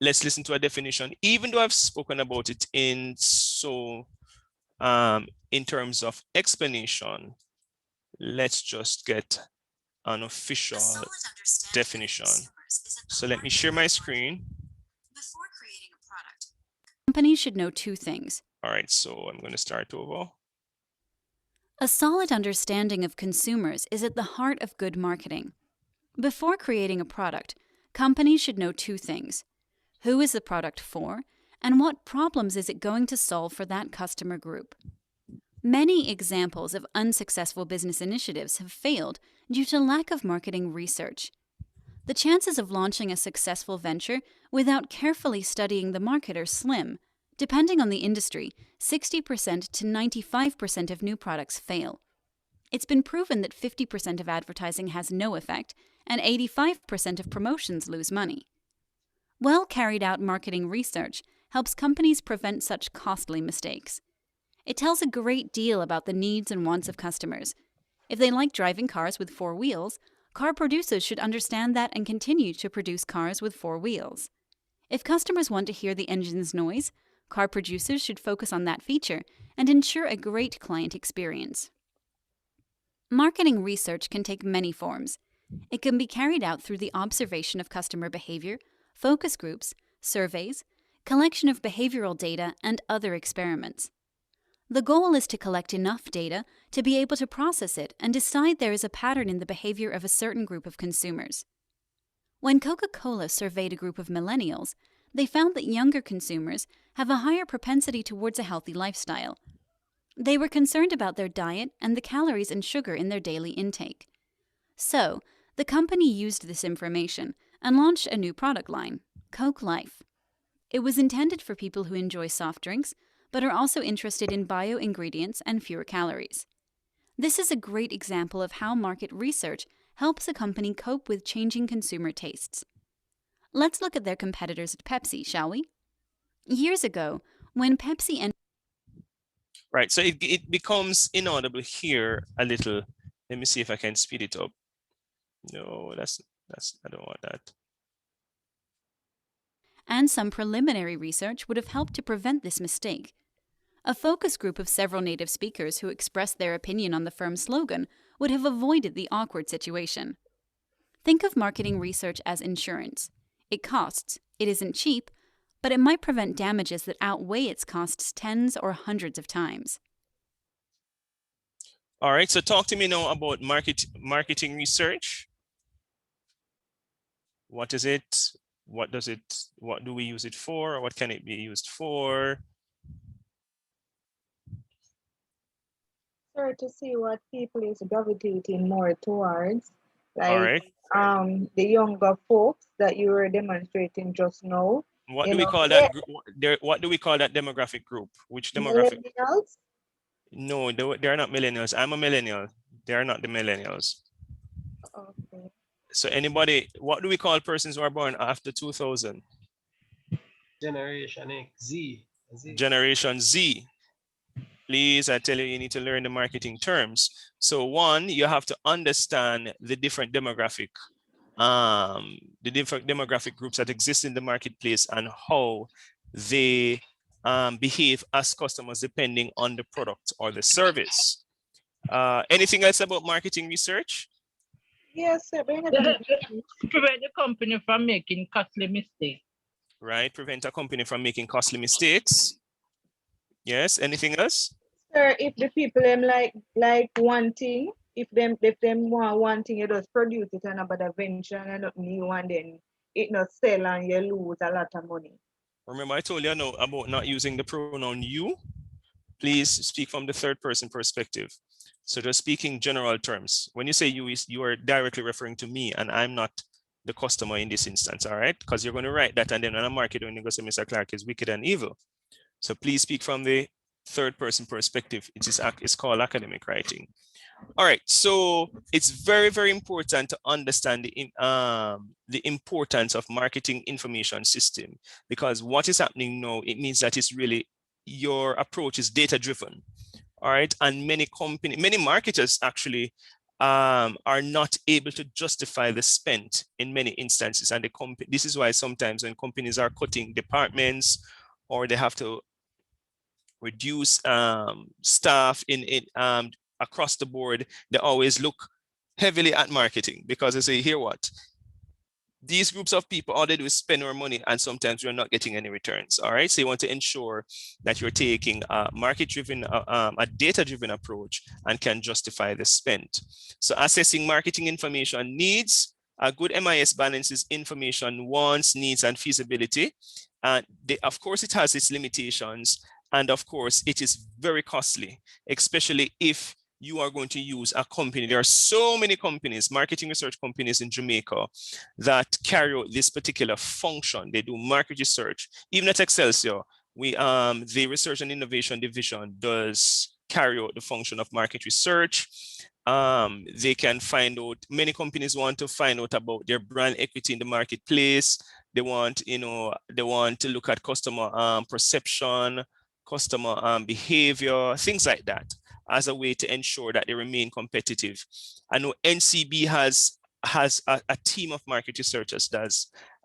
Let's listen to a definition, even though I've spoken about it in terms of explanation. Let's just get an official definition. So let me share my screen. Before creating a product, companies should know two things. All right, so I'm going to start over. A solid understanding of consumers is at the heart of good marketing. Before creating a product, companies should know two things. Who is the product for, and what problems is it going to solve for that customer group? Many examples of unsuccessful business initiatives have failed due to lack of marketing research. The chances of launching a successful venture without carefully studying the market are slim. Depending on the industry, 60% to 95% of new products fail. It's been proven that 50% of advertising has no effect, and 85% of promotions lose money. Well-carried-out marketing research helps companies prevent such costly mistakes. It tells a great deal about the needs and wants of customers. If they like driving cars with 4 wheels, car producers should understand that and continue to produce cars with 4 wheels. If customers want to hear the engine's noise, car producers should focus on that feature and ensure a great client experience. Marketing research can take many forms. It can be carried out through the observation of customer behavior, focus groups, surveys, collection of behavioral data, and other experiments. The goal is to collect enough data to be able to process it and decide there is a pattern in the behavior of a certain group of consumers. When Coca-Cola surveyed a group of millennials, they found that younger consumers have a higher propensity towards a healthy lifestyle. They were concerned about their diet and the calories and sugar in their daily intake. So, the company used this information and launched a new product line, Coke Life. It was intended for people who enjoy soft drinks, but are also interested in bio-ingredients and fewer calories. This is a great example of how market research helps a company cope with changing consumer tastes. Let's look at their competitors at Pepsi, shall we? Years ago, when Pepsi and Right, so it becomes inaudible here a little. Let me see if I can speed it up. No, that's I don't want that. And some preliminary research would have helped to prevent this mistake. A focus group of several native speakers who expressed their opinion on the firm's slogan would have avoided the awkward situation. Think of marketing research as insurance. It costs, it isn't cheap, but it might prevent damages that outweigh its costs tens or hundreds of times. All right, so talk to me now about marketing research. What is it? What do we use it for? Or what can it be used for? Sir, to see what people is gravitating more towards, All right. the younger folks that you were demonstrating just now. What do we call that group? What do we call that demographic group? Which demographic? Millennials? No, they're not millennials. I'm a millennial. They're not the millennials. Okay. So anybody, what do we call persons who are born after 2000? Generation X, Z. Generation Z. Please, I tell you, you need to learn the marketing terms. So one, you have to understand the different demographic groups that exist in the marketplace and how they behave as customers depending on the product or the service. Anything else about marketing research? Yes, sir. Prevent the company from making costly mistakes. Right, prevent a company from making costly mistakes. Yes, anything else? Sir, if the people them like one thing, if them want one thing, you just produce it and about a venture and not new and then it not sell and you lose a lot of money. Remember, I told you about not using the pronoun you. Please speak from the third person perspective. So just speaking general terms. When you say you are directly referring to me and I'm not the customer in this instance, all right? Because you're going to write that and then when I'm marketing, you go say Mr. Clark is wicked and evil. So please speak from the third person perspective. It's called academic writing. All right, so it's very, very important to understand the importance of marketing information system, because what is happening now, it means that it's really your approach is data driven. All right, and many marketers actually are not able to justify the spend in many instances, and this is why sometimes when companies are cutting departments or they have to reduce staff across the board, they always look heavily at marketing, because they say, here what? These groups of people, all they do is spend more money and sometimes you're not getting any returns. All right, so you want to ensure that you're taking a market-driven, a data-driven approach and can justify the spend. So assessing marketing information needs, a good MIS balances information wants, needs, and feasibility. Of course, it has its limitations. And of course, it is very costly, especially if you are going to use a company. There are so many companies, marketing research companies in Jamaica that carry out this particular function. They do market research. Even at Excelsior, the Research and Innovation Division does carry out the function of market research. They can find out, many companies want to find out about their brand equity in the marketplace. They want, you know, they want to look at customer perception, customer behavior, things like that, as a way to ensure that they remain competitive. I know NCB has a team of market researchers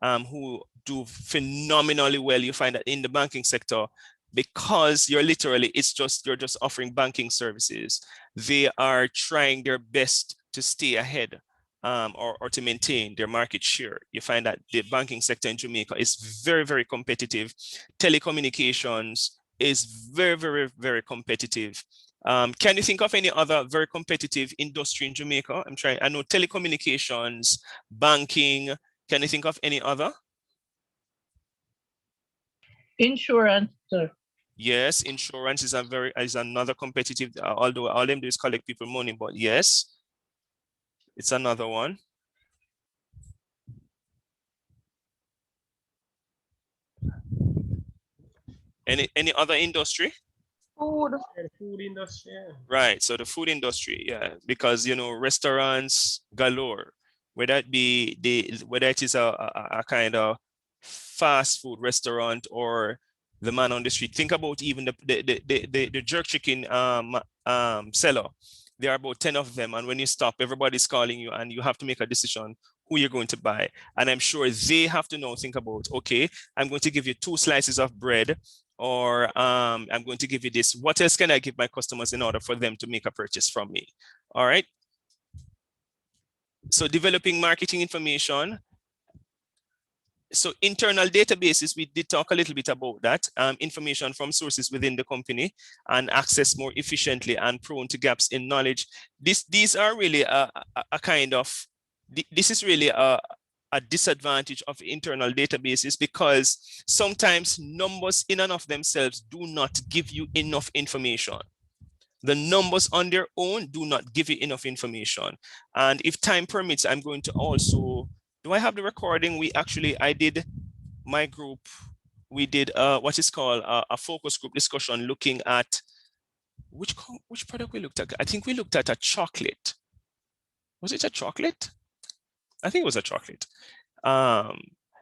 who do phenomenally well. You find that in the banking sector, because you're just offering banking services, they are trying their best to stay ahead or to maintain their market share. You find that the banking sector in Jamaica is very, very competitive. Telecommunications is very, very, very competitive. Can you think of any other very competitive industry in Jamaica? I know telecommunications, banking. Can you think of any other? Insurance, sir. Yes, insurance is another competitive, although all them do is collect people money, but yes, it's another one. Any other industry? Food. The food industry. Yeah. Right. So the food industry, yeah, because, you know, restaurants galore, whether it is a kind of fast food restaurant or the man on the street. Think about even the jerk chicken seller. There are about 10 of them, and when you stop, everybody's calling you, and you have to make a decision who you're going to buy. And I'm sure they have to now think about, okay, I'm going to give you 2 slices of bread, or I'm going to give you this. What else can I give my customers in order for them to make a purchase from me? All right. So developing marketing information. So internal databases, we did talk a little bit about that. Information from sources within the company and access more efficiently and prone to gaps in knowledge. These are really this is really a disadvantage of internal databases, because sometimes numbers in and of themselves do not give you enough information. The numbers on their own do not give you enough information. And if time permits, I'm going to also, do I have the recording? I did my group, we did what is called a focus group discussion looking at which product we looked at. I think we looked at a chocolate. Was it a chocolate? I think it was a chocolate.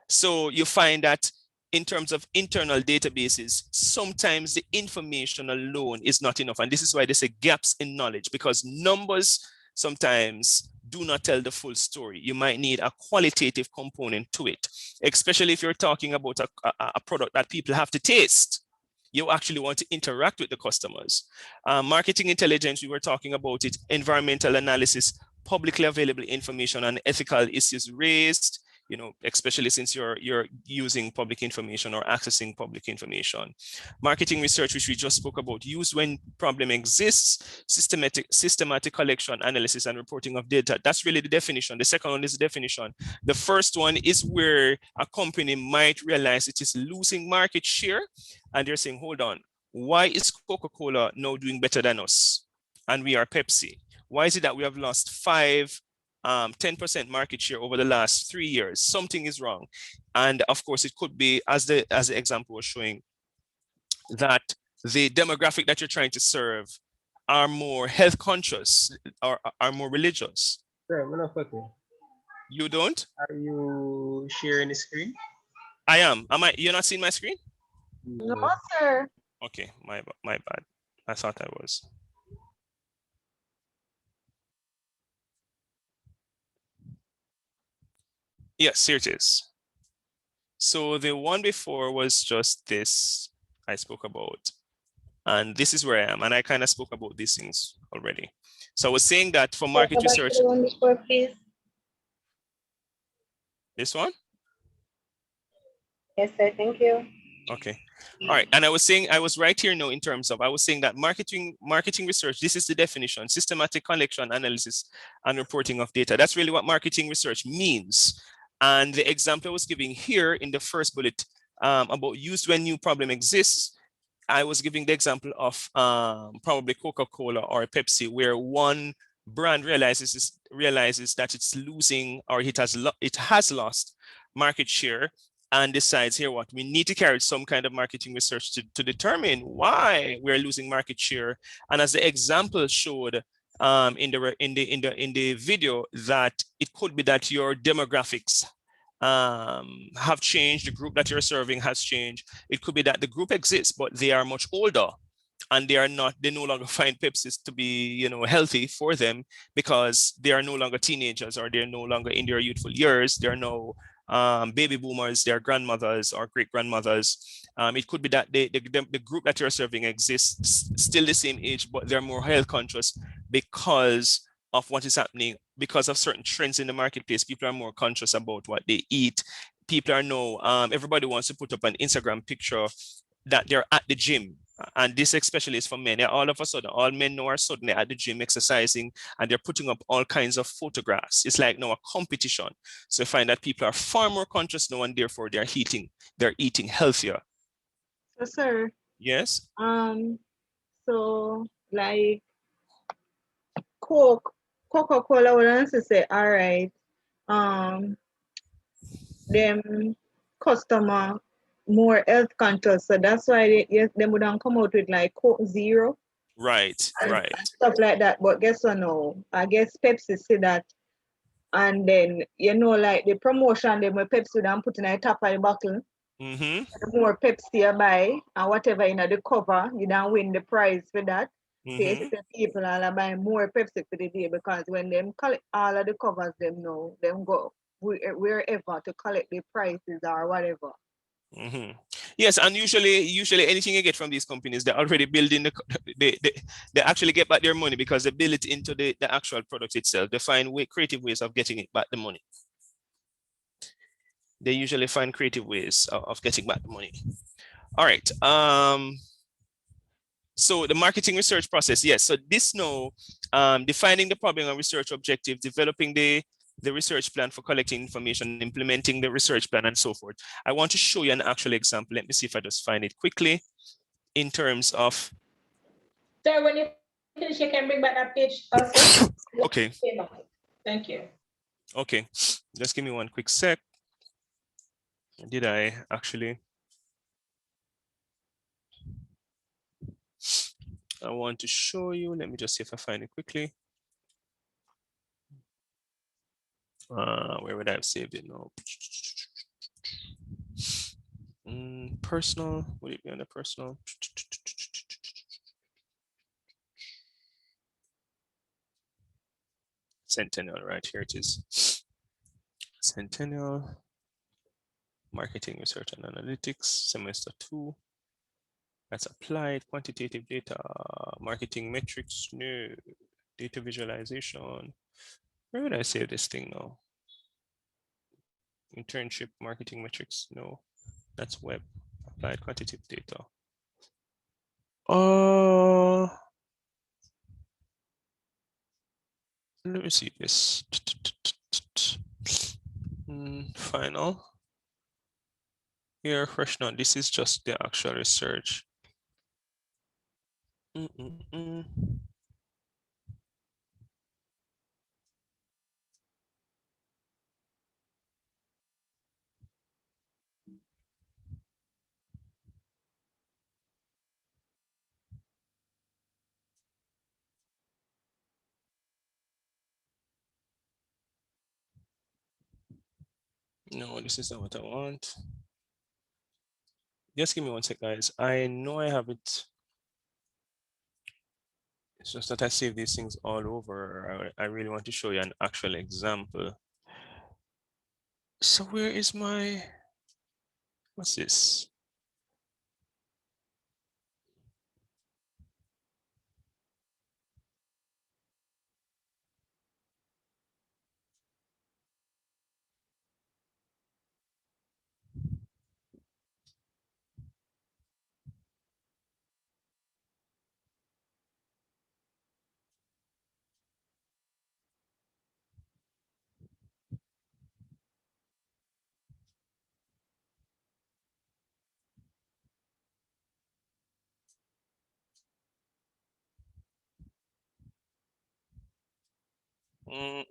So you find that in terms of internal databases, sometimes the information alone is not enough. And this is why they say gaps in knowledge, because numbers sometimes do not tell the full story. You might need a qualitative component to it, especially if you're talking about a product that people have to taste. You actually want to interact with the customers. Marketing intelligence, we were talking about it, environmental analysis, publicly available information on ethical issues raised, you know, especially since you're using public information or accessing public information. Marketing research, which we just spoke about, used when problem exists, systematic collection, analysis, and reporting of data. That's really the definition. The second one is the definition. The first one is where a company might realize it is losing market share, and they're saying, hold on, why is Coca-Cola now doing better than us? And we are Pepsi. Why is it that we have lost 10% market share over the last 3 years? Something is wrong. And of course, it could be, as the example was showing, that the demographic that you're trying to serve are more health conscious or are more religious. Sir, you don't? Are you sharing the screen? I am. You're not seeing my screen? No, sir. Okay, my bad. I thought I was. Yes, here it is. So the one before was just this I spoke about. And this is where I am. And I kind of spoke about these things already. So I was saying that for market research. One before, please. This one? Yes, sir. Thank you. Okay. All right. And I was right here now in terms of, I was saying that marketing research, this is the definition: systematic collection, analysis, and reporting of data. That's really what marketing research means. And the example I was giving here in the first bullet about used when new problem exists, I was giving the example of probably Coca-Cola or Pepsi, where one brand realizes that it's losing, or it has lost market share, and decides, here what, we need to carry some kind of marketing research to determine why we're losing market share. And as the example showed in the video, that it could be that your demographics have changed, the group that you're serving has changed. It could be that the group exists, but they are much older and they no longer find Pepsis to be, you know, healthy for them because they are no longer teenagers or they're no longer in their youthful years. They're no baby boomers, their grandmothers or great grandmothers. It could be that the group that you're serving exists still the same age, but they're more health conscious because of what is happening, because of certain trends in the marketplace. People are more conscious about what they eat. People are now, everybody wants to put up an Instagram picture that they're at the gym. And this especially is for men. All of a sudden, all men now are suddenly at the gym exercising and they're putting up all kinds of photographs. It's like now a competition. So I find that people are far more conscious now and therefore they're eating healthier. So sir. Yes. So like Coca-Cola would also say, all right, them customer more health conscious, so that's why they wouldn't come out with like Coke Zero, right, and stuff like that. But guess what? No, I guess Pepsi see that, and then you know, like the promotion, them where Pepsi don't put in the top of the bottle. The more Pepsi you buy and whatever in the cover, you don't win the prize for that. The people are buying more Pepsi for the day because when them collect all of the covers, them know them go wherever to collect the prices or whatever. Yes, and usually anything you get from these companies, they're already building they actually get back their money because they build it into the actual product itself. They find creative ways of getting it back the money. They usually find creative ways of getting back the money. All right. So the marketing research process, yes. So this now, defining the problem and research objective, developing the research plan for collecting information, implementing the research plan and so forth. I want to show you an actual example. Let me see if I just find it quickly in terms of. Sir, when you finish, you can bring back that page also. Okay. Thank you. Okay, just give me one quick sec. Did I actually? I want to show you. Let me just see if I find it quickly. Where would I have saved it now? Personal, would it be on the personal? Centennial, right here it is. Centennial, marketing research and analytics, semester 2. That's applied quantitative data, marketing metrics, no, data visualization. Where would I save this thing now? Internship, marketing metrics, no, that's web, applied quantitative data. Let me see this. Final. Here, fresh note. This is just the actual research. No, this is not what I want. Just give me one sec, guys. I know I have it. It's just that I save these things all over. I really want to show you an actual example. So where is my, what's this? All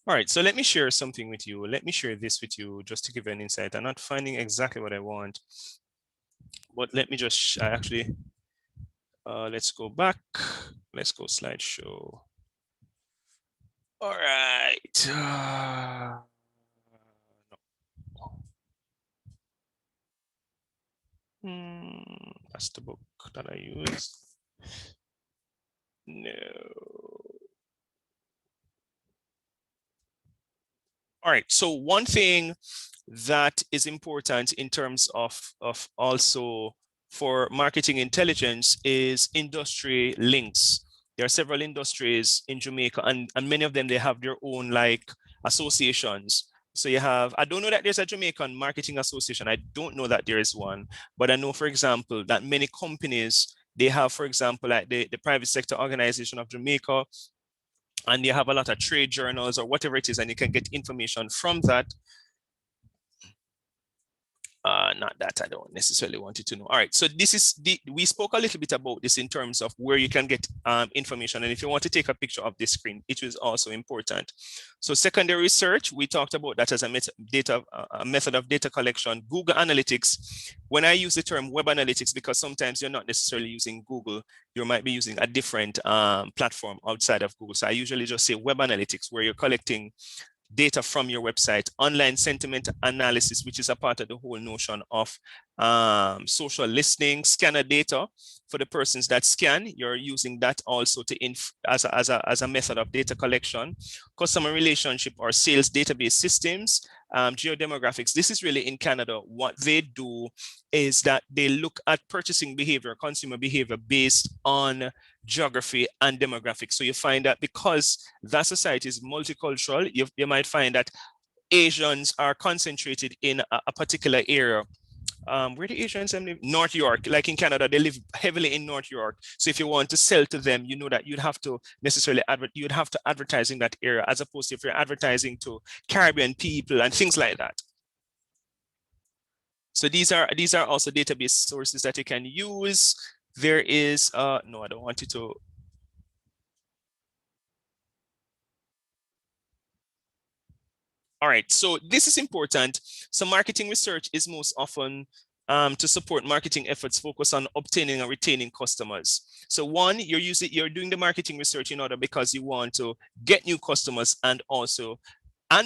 right, so let me share something with you. Let me share this with you just to give you an insight. I'm not finding exactly what I want, but let me just, I actually Let's go back. Let's go slideshow. All right. That's the book that I use. No. All right. So one thing that is important in terms of also for marketing intelligence is industry links. There are several industries in Jamaica, and many of them, they have their own like associations. So you have, I don't know that there's a Jamaican Marketing Association. I don't know that there is one, but I know, for example, that many companies, they have, for example, like the Private Sector Organization of Jamaica, and you have a lot of trade journals or whatever it is, and you can get information from that. Not that I don't necessarily want you to know. All right, so this is we spoke a little bit about this in terms of where you can get information, and if you want to take a picture of this screen, it is also important. So secondary research, we talked about that as a method of data collection. Google Analytics, when I use the term web analytics, because sometimes you're not necessarily using Google, you might be using a different platform outside of Google. So I usually just say web analytics, where you're collecting data from your website. Online sentiment analysis, which is a part of the whole notion of social listening. Scanner data, for the persons that scan, you're using that also to as a method of data collection. Customer relationship or sales database systems. Geodemographics, this is really in Canada. What they do is that they look at purchasing behavior, consumer behavior based on geography and demographics. So you find that because that society is multicultural, you might find that Asians are concentrated in a particular area. Where the Asians live? North York, like in Canada, they live heavily in North York. So if you want to sell to them, you know that you'd have to necessarily advertise in that area, as opposed to if you're advertising to Caribbean people and things like that. So these are also database sources that you can use. There is no, I don't want you to. All right, so this is important. So marketing research is most often to support marketing efforts focused on obtaining and retaining customers. So one, you're doing the marketing research in order because you want to get new customers, and also,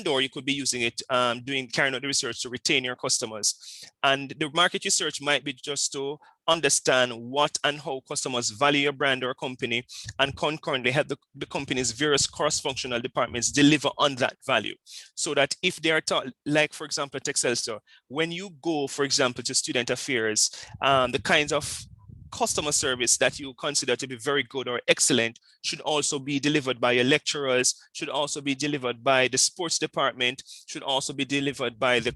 or you could be using it carrying out the research to retain your customers. And the market research might be just to understand what and how customers value your brand or company, and concurrently help the company's various cross-functional departments deliver on that value. So that if they are taught, like for example, Texcelsior, when you go, for example, to student affairs, the kinds of customer service that you consider to be very good or excellent should also be delivered by your lecturers, should also be delivered by the sports department, should also be delivered by the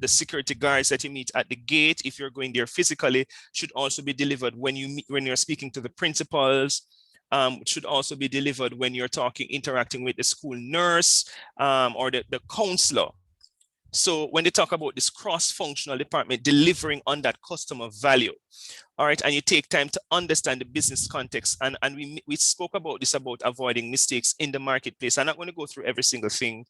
security guards that you meet at the gate. If you're going there physically, should also be delivered when you're speaking to the principals. Should also be delivered when you're interacting with the school nurse or the counselor. So when they talk about this cross-functional department delivering on that customer value, all right, and you take time to understand the business context, and we spoke about this, about avoiding mistakes in the marketplace. I'm not going to go through every single thing,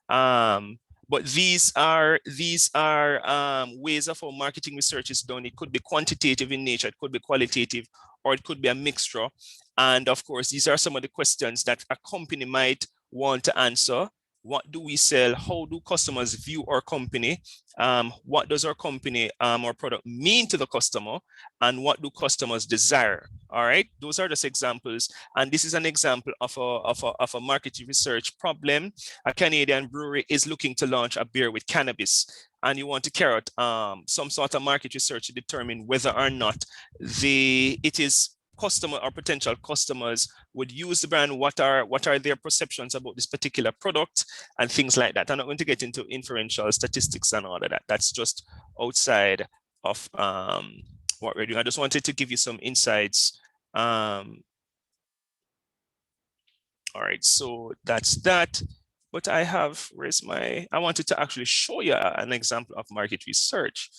but these are ways of how marketing research is done. It could be quantitative in nature, it could be qualitative, or it could be a mixture. And of course, these are some of the questions that a company might want to answer. What do we sell? How do customers view our company? What does our company or product mean to the customer? And what do customers desire? All right, those are just examples. And this is an example of a market research problem. A Canadian brewery is looking to launch a beer with cannabis, and you want to carry out some sort of market research to determine whether or not it is customer or potential customers would use the brand, what are their perceptions about this particular product, and things like that. I'm not going to get into inferential statistics and all of that. That's just outside of what we're doing. I just wanted to give you some insights. All right, so that's that. But I wanted to actually show you an example of market research,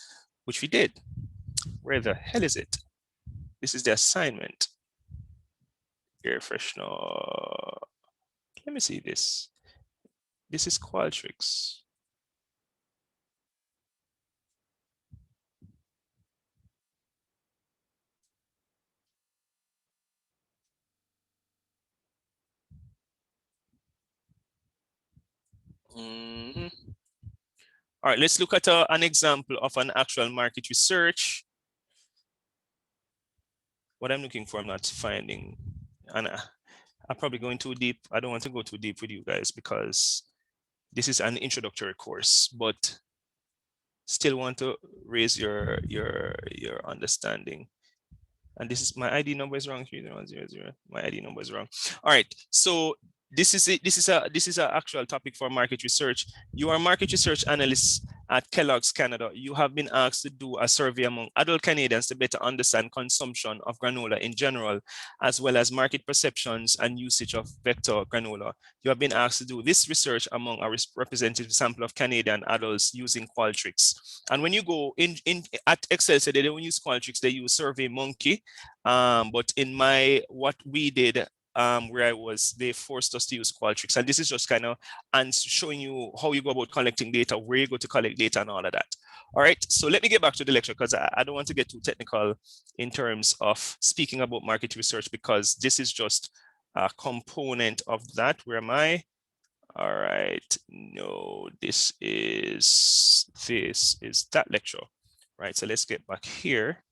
which we did. Where the hell is it? This is the assignment. Air freshener. Let me see this. This is Qualtrics. All right, let's look at an example of an actual market research. What I'm looking for, I'm not finding. And I'm probably going too deep. I don't want to go too deep with you guys because this is an introductory course, but still want to raise your understanding. And this is my ID number is wrong. 3100. My ID number is wrong. All right. So this is it. This is an actual topic for market research. You are a market research analyst at Kellogg's Canada. You have been asked to do a survey among adult Canadians to better understand consumption of granola in general, as well as market perceptions and usage of vector granola. You have been asked to do this research among a representative sample of Canadian adults using Qualtrics. And when you go in at Excel, so they don't use Qualtrics, they use SurveyMonkey. But in what we did, where I was, they forced us to use Qualtrics. And this is just kind of showing you how you go about collecting data, where you go to collect data and all of that. All right, so let me get back to the lecture because I don't want to get too technical in terms of speaking about market research because this is just a component of that. Where am I? All right, no, this is that lecture, right? So let's get back here.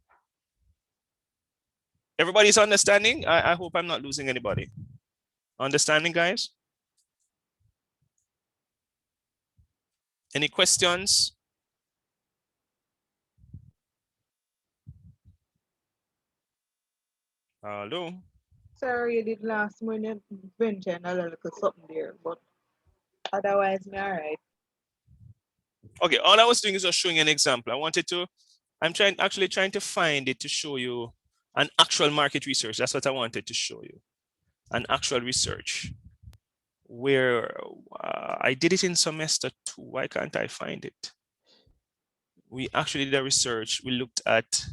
Everybody's understanding? I hope I'm not losing anybody. Understanding, guys? Any questions? Hello? Sorry, you did last minute mention a little something there, but otherwise, me all right. Okay, all I was doing is just showing an example. I'm actually trying to find it to show you an actual market research. That's what I wanted to show you. An actual research where I did it in semester 2. Why can't I find it? We actually did a research. We looked at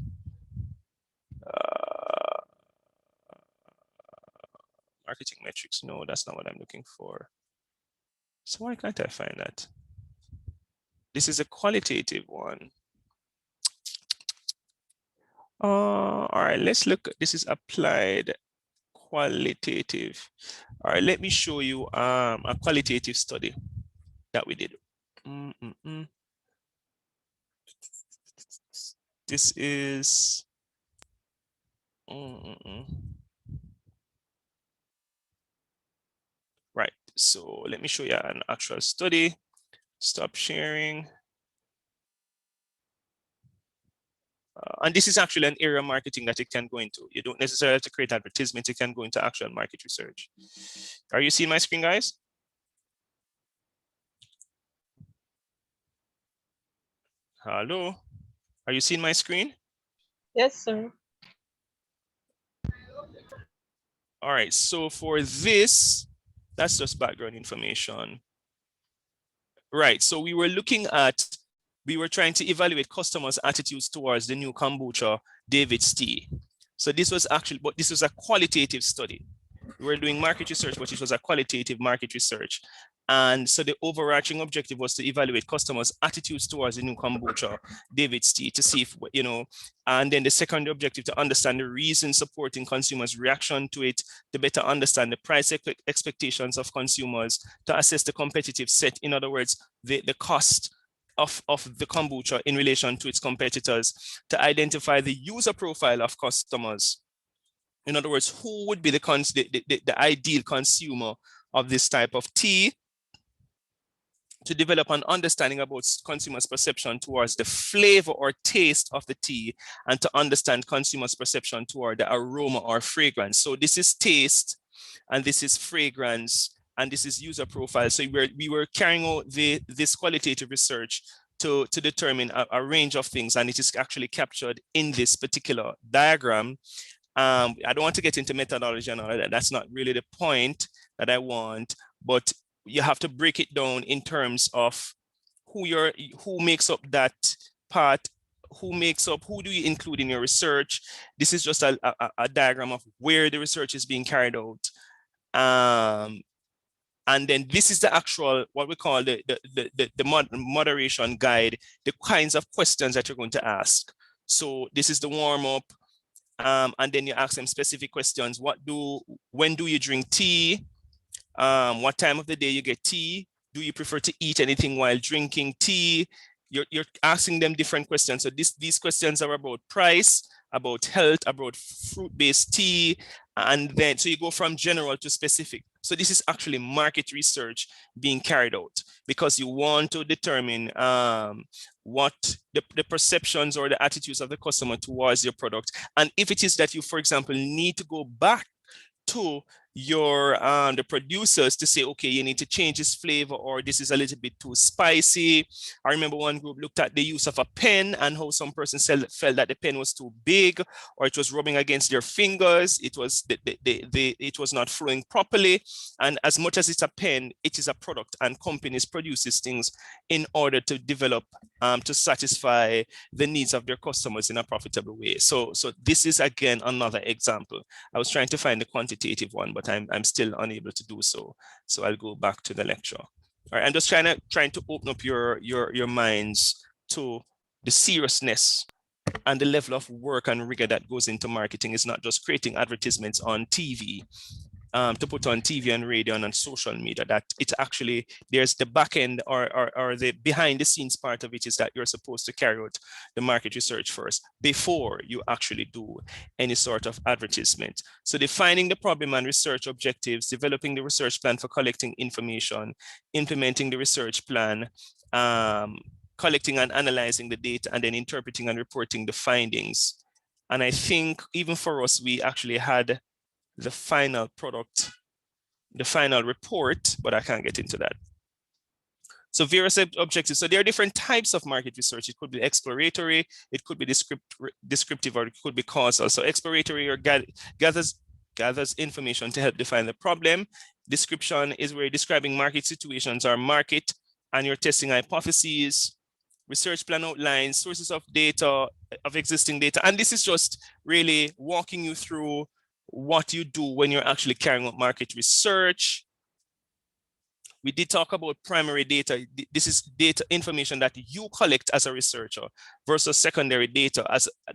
marketing metrics. No, that's not what I'm looking for. So why can't I find that? This is a qualitative one. All right, let's look. This is applied qualitative. All right, let me show you a qualitative study that we did. This is right. So let me show you an actual study. Stop sharing. And this is actually an area of marketing that it can go into. You don't necessarily have to create advertisements. It can go into actual market research. Are you seeing my screen, guys? Hello? Are you seeing my screen? Yes, sir. All right, so for this, that's just background information. Right, so we were trying to evaluate customers' attitudes towards the new kombucha, David's Tea. So this was a qualitative study. We were doing market research, but it was a qualitative market research. And so the overarching objective was to evaluate customers' attitudes towards the new kombucha, David's Tea, to see if, and then the second objective to understand the reasons supporting consumers' reaction to it, to better understand the price expectations of consumers, to assess the competitive set. In other words, the cost of the kombucha in relation to its competitors, to identify the user profile of customers. In other words, who would be the ideal consumer of this type of tea, to develop an understanding about consumers' perception towards the flavor or taste of the tea, and to understand consumers' perception toward the aroma or fragrance. So this is taste, and this is fragrance, and this is user profile. So we were carrying out this qualitative research to determine a range of things, and it is actually captured in this particular diagram. I don't want to get into methodology and all of that. That's not really the point that I want, but you have to break it down in terms of who makes up that part, who do you include in your research. This is just a diagram of where the research is being carried out. And then this is the actual, what we call the moderation guide, the kinds of questions that you're going to ask. So this is the warm up. And then you ask them specific questions. When do you drink tea? What time of the day you get tea? Do you prefer to eat anything while drinking tea? You're asking them different questions. So these questions are about price, about health, about fruit-based tea, and then so you go from general to specific. So this is actually market research being carried out because you want to determine what the perceptions or the attitudes of the customer towards your product. And if it is that you, for example, need to go back to your the producers to say, okay, you need to change this flavor, or this is a little bit too spicy. I remember one group looked at the use of a pen and how some person felt that the pen was too big, or it was rubbing against their fingers. It was it was not flowing properly. And as much as it's a pen, it is a product, and companies produce things in order to develop to satisfy the needs of their customers in a profitable way. So this is again another example. I was trying to find the quantitative one, but I'm still unable to do so. So I'll go back to the lecture. All right, I'm just trying to open up your minds to the seriousness and the level of work and rigor that goes into marketing. It's not just creating advertisements on TV, to put on TV and radio and on social media. That it's actually, there's the back end or the behind the scenes part of it is that you're supposed to carry out the market research first before you actually do any sort of advertisement. So defining the problem and research objectives, developing the research plan for collecting information, implementing the research plan, collecting and analyzing the data, and then interpreting and reporting the findings. And I think even for us, we actually had the final product, the final report, but I can't get into that. So various objectives. So there are different types of market research. It could be exploratory, it could be descriptive, or it could be causal. So exploratory or gathers information to help define the problem. Description is where you're describing market situations or market, and you're testing hypotheses. Research plan outlines sources of data, of existing data. And this is just really walking you through what you do when you're actually carrying out market research. We did talk about primary data. This is data information that you collect as a researcher versus secondary data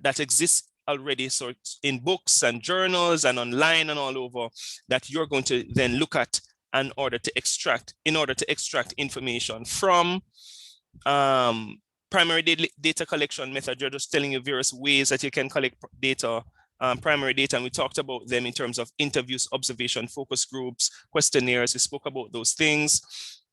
that exists already, so in books and journals and online and all over, that you're going to then look at in order to extract information from. Primary data collection method, you're just telling you various ways that you can collect data, primary data, and we talked about them in terms of interviews, observation, focus groups, questionnaires. We spoke about those things.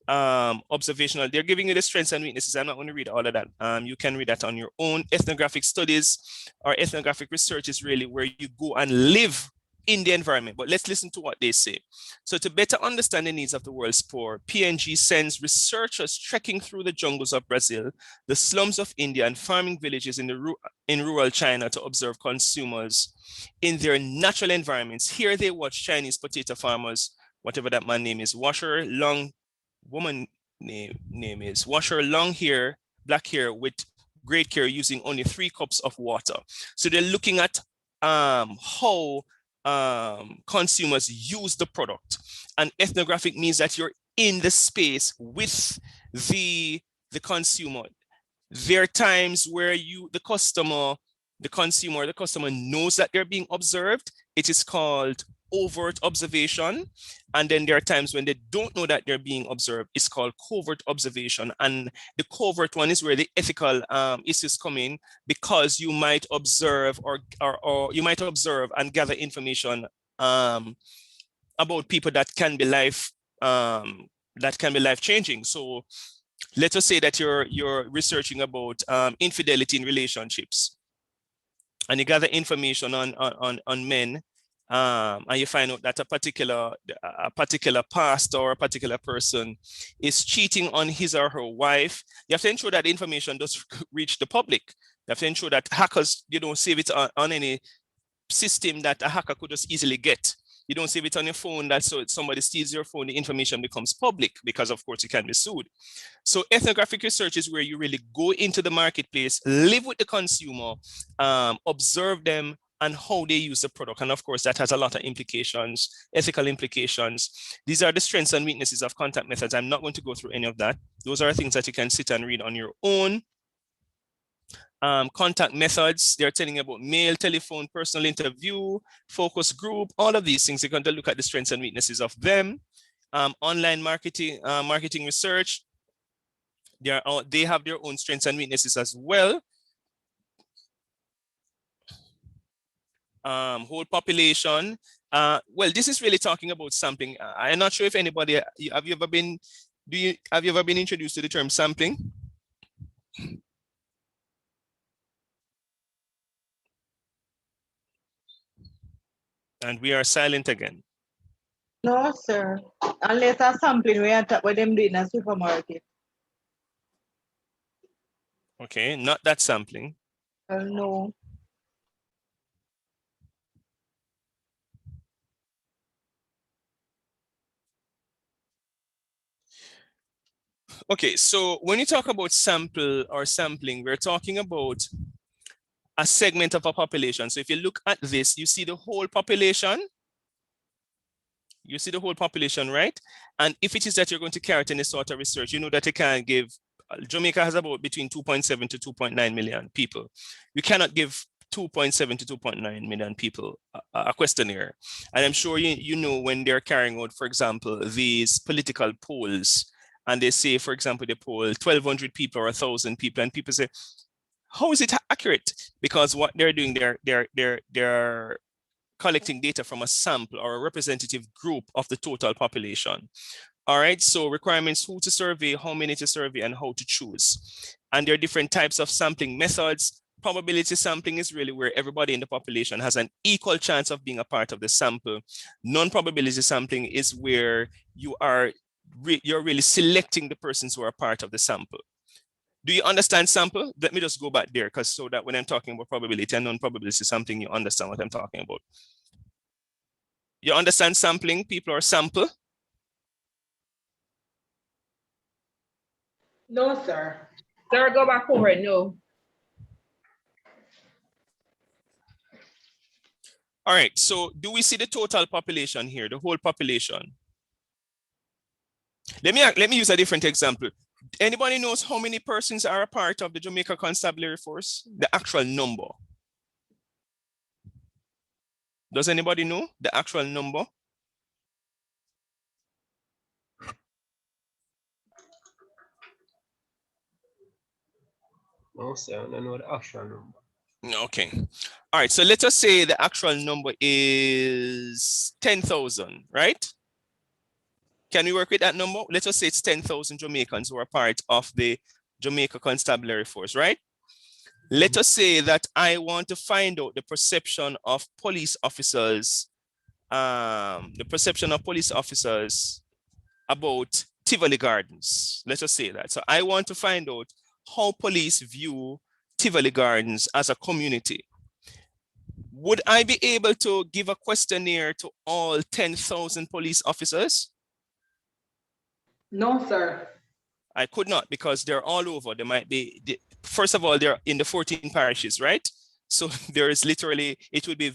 Observational, they're giving you the strengths and weaknesses. I'm not going to read all of that. You can read that on your own. Ethnographic studies or ethnographic research is really where you go and live in the environment, but let's listen to what they say. So to better understand the needs of the world's poor, P&G sends researchers trekking through the jungles of Brazil, the slums of India, and farming villages in rural China to observe consumers in their natural environments. Here they watch Chinese potato farmers, whatever that man name is, Washer, long woman name is, Washer, long hair, black hair with great care, using only 3 cups of water. So they're looking at how consumers use the product. And ethnographic means that you're in the space with the consumer. There are times where the customer knows that they're being observed. It is called overt observation. And then there are times when they don't know that they're being observed. It's called covert observation. And the covert one is where the ethical issues come in, because you might observe or you might observe and gather information about people that can be life changing. So let us say that you're researching about infidelity in relationships, and you gather information on men. And you find out that a particular pastor or a particular person is cheating on his or her wife. You have to ensure that the information does reach the public. You have to ensure that hackers, you don't save it on any system that a hacker could just easily get. You don't save it on your phone, that so if somebody steals your phone, the information becomes public, because of course you can be sued. So ethnographic research is where you really go into the marketplace, live with the consumer, observe them, and how they use the product. And of course, that has a lot of implications, ethical implications. These are the strengths and weaknesses of contact methods. I'm not going to go through any of that. Those are things that you can sit and read on your own. Contact methods, they're telling you about mail, telephone, personal interview, focus group, all of these things. You're going to look at the strengths and weaknesses of them. online marketing research. They have their own strengths and weaknesses as well. Whole population. Well, this is really talking about sampling. I'm not sure if anybody, have you ever been introduced to the term sampling? And we are silent again. No, sir. Unless a sampling we are what them doing in a supermarket. Okay, not that sampling. No. Okay, so when you talk about sample or sampling, we're talking about a segment of a population. So if you look at this, you see the whole population. You see the whole population, right? And if it is that you're going to carry out any sort of research, you know that you can't give, Jamaica has about between 2.7 to 2.9 million people. You cannot give 2.7 to 2.9 million people a questionnaire. And I'm sure you know when they're carrying out, for example, these political polls, and they say, for example, they poll 1,200 people or 1,000 people, and people say, how is it accurate? Because what they're doing, they're collecting data from a sample or a representative group of the total population. All right, so requirements: who to survey, how many to survey, and how to choose. And there are different types of sampling methods. Probability sampling is really where everybody in the population has an equal chance of being a part of the sample. Non-probability sampling is where you're really selecting the persons who are part of the sample. Do you understand sample? Let me just go back there, because so that when I'm talking about probability and non-probability sampling, you understand what I'm talking about. You understand sampling, people, or sample? No, sir. Sir, go back over it. No. All right, so do we see the total population here, the whole population? Let me use a different example. Anybody knows how many persons are a part of the Jamaica Constabulary Force? The actual number. Does anybody know the actual number? No, sir, I don't know the actual number. Okay. All right, so let us say the actual number is 10,000, right? Can we work with that number? Let us say it's 10,000 Jamaicans who are part of the Jamaica Constabulary Force, right? Let us say that I want to find out the perception of police officers, about Tivoli Gardens. Let us say that. So I want to find out how police view Tivoli Gardens as a community. Would I be able to give a questionnaire to all 10,000 police officers? No, sir. I could not, because they're all over. They might be, first of all, they're in the 14 parishes, right? So there is literally, it would be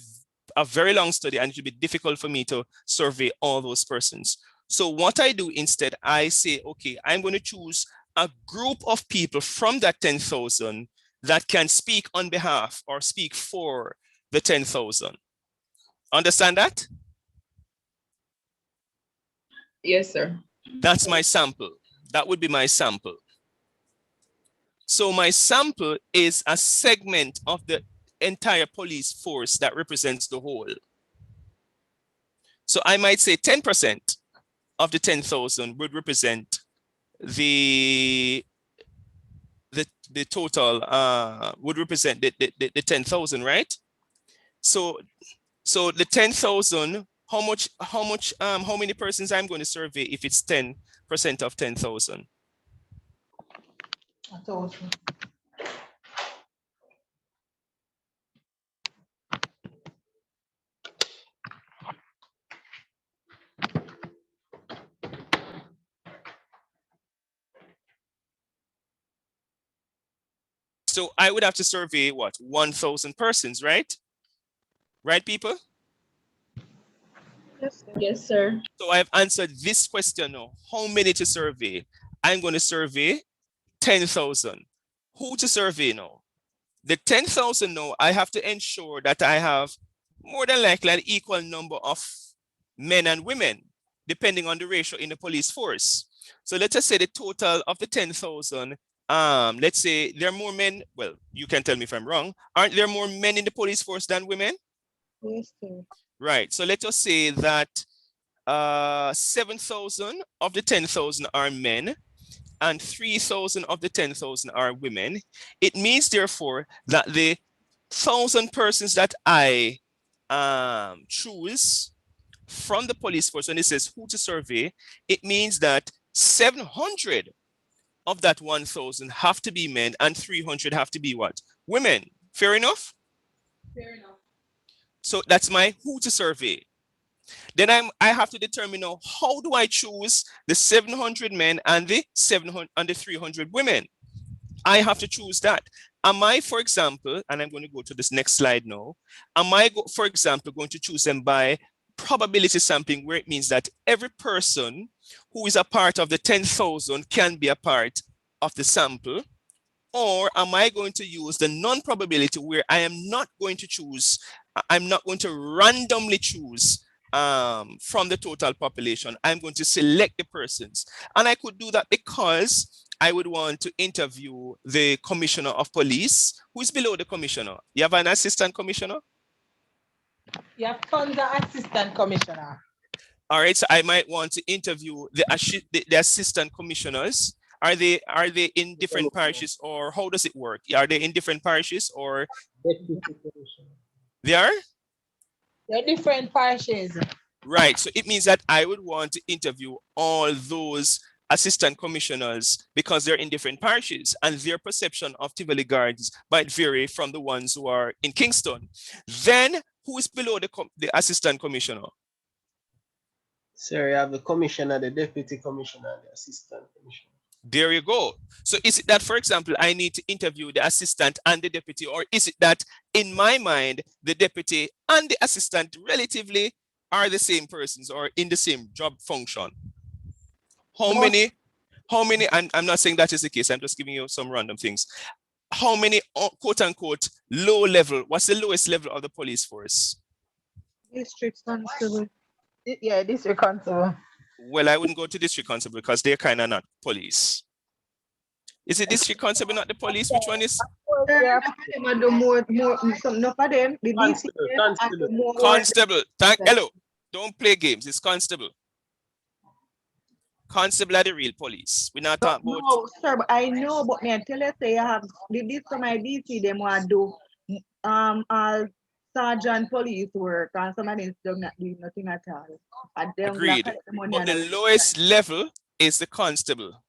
a very long study, and it would be difficult for me to survey all those persons. So what I do instead, I say, okay, I'm going to choose a group of people from that 10,000 that can speak on behalf or speak for the 10,000. Understand that? Yes, sir. That's my sample. That would be my sample. So my sample is a segment of the entire police force that represents the whole. So I might say 10% of the 10,000 would represent the total, would represent the 10,000, right? So the 10,000, how many persons I'm going to survey if it's 10% of 10,000? 1,000. So I would have to survey what, 1,000 persons, right? Right, people? Yes, sir. So I've answered this question now. How many to survey? I'm going to survey 10,000. Who to survey now? The 10,000 now, I have to ensure that I have more than likely an equal number of men and women, depending on the ratio in the police force. So let us say the total of the 10,000, let's say there are more men. Well, you can tell me if I'm wrong. Aren't there more men in the police force than women? Yes, sir. Right. So let us say that 7,000 of the 10,000 are men and 3,000 of the 10,000 are women. It means, therefore, that the 1,000 persons that I choose from the police force, when it says who to survey, it means that 700 of that 1,000 have to be men and 300 have to be what? Women. Fair enough? Fair enough. So that's my who to survey. Then I have to determine now, how do I choose the 700 men and the 300 women? I have to choose that. Am I, for example, and I'm going to go to this next slide now, am I, for example, going to choose them by probability sampling, where it means that every person who is a part of the 10,000 can be a part of the sample? Or am I going to use the non-probability, where I am not going to choose, I'm not going to randomly choose from the total population. I'm going to select the persons. And I could do that because I would want to interview the commissioner of police, who is below the commissioner. You have an assistant commissioner? You have tons of assistant commissioner. All right, so I might want to interview the assistant commissioners. Are they in different parishes, or how does it work? Are they in different parishes, or they are? They're different parishes. Right, so it means that I would want to interview all those assistant commissioners because they're in different parishes and their perception of Tivoli Gardens might vary from the ones who are in Kingston. Then who is below the assistant commissioner? Sir, you have the commissioner, the deputy commissioner, and the assistant commissioner. There you go. So is it that, for example, I need to interview the assistant and the deputy, or is it that in my mind, the deputy and the assistant relatively are the same persons or in the same job function? How many, and I'm not saying that is the case, I'm just giving you some random things. How many quote unquote low level, what's the lowest level of the police force? District constable. Yeah, district constable. Well, I wouldn't go to district constable because they're kind of not police. Is it district constable, not the police? Which one is? Constable. Hello. Don't play games. It's constable. Constable are the real police. We're not talking about. No, sir, but I know, but me tell you, say you have this for my DC, them want to do sergeant police work, and some of them don't not do nothing at all. Agreed. But the lowest level is the constable.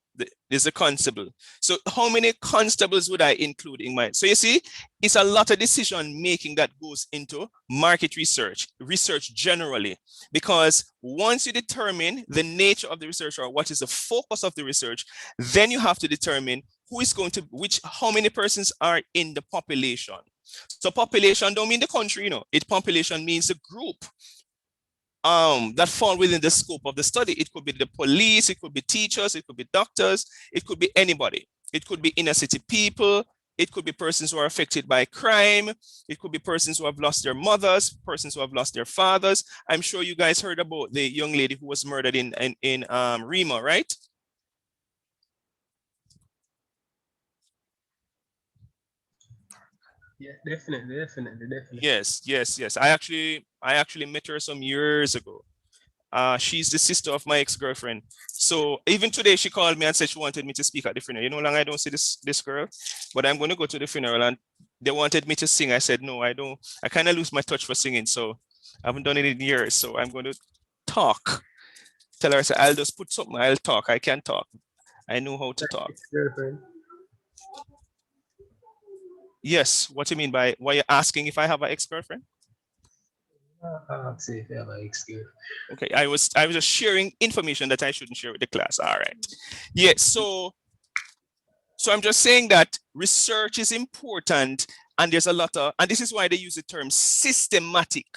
Is the constable. So how many constables would I include in mine? So you see, it's a lot of decision making that goes into market research generally, because once you determine the nature of the research or what is the focus of the research, then you have to determine who is going to, how many persons are in the population. So population don't mean the country, population means the group that fall within the scope of the study. It could be the police, it could be teachers, it could be doctors, it could be anybody. It could be inner city people, it could be persons who are affected by crime, it could be persons who have lost their mothers, persons who have lost their fathers. I'm sure you guys heard about the young lady who was murdered in Rima, right? Yeah, definitely. Yes. I actually met her some years ago. She's the sister of my ex-girlfriend. So even today she called me and said she wanted me to speak at the funeral. You know, long I don't see this girl, but I'm going to go to the funeral and they wanted me to sing. I said, no, I don't. I kind of lose my touch for singing. So I haven't done it in years. So I'm going to talk. Tell her, I said, I'll just put something. I'll talk. I can talk. I know how to talk. Yes. What do you mean by, why you're asking if I have an ex-girlfriend? See if I have an ex-girlfriend. Okay, I was just sharing information that I shouldn't share with the class. All right. Yes. So I'm just saying that research is important, and there's a lot of, and this is why they use the term systematic,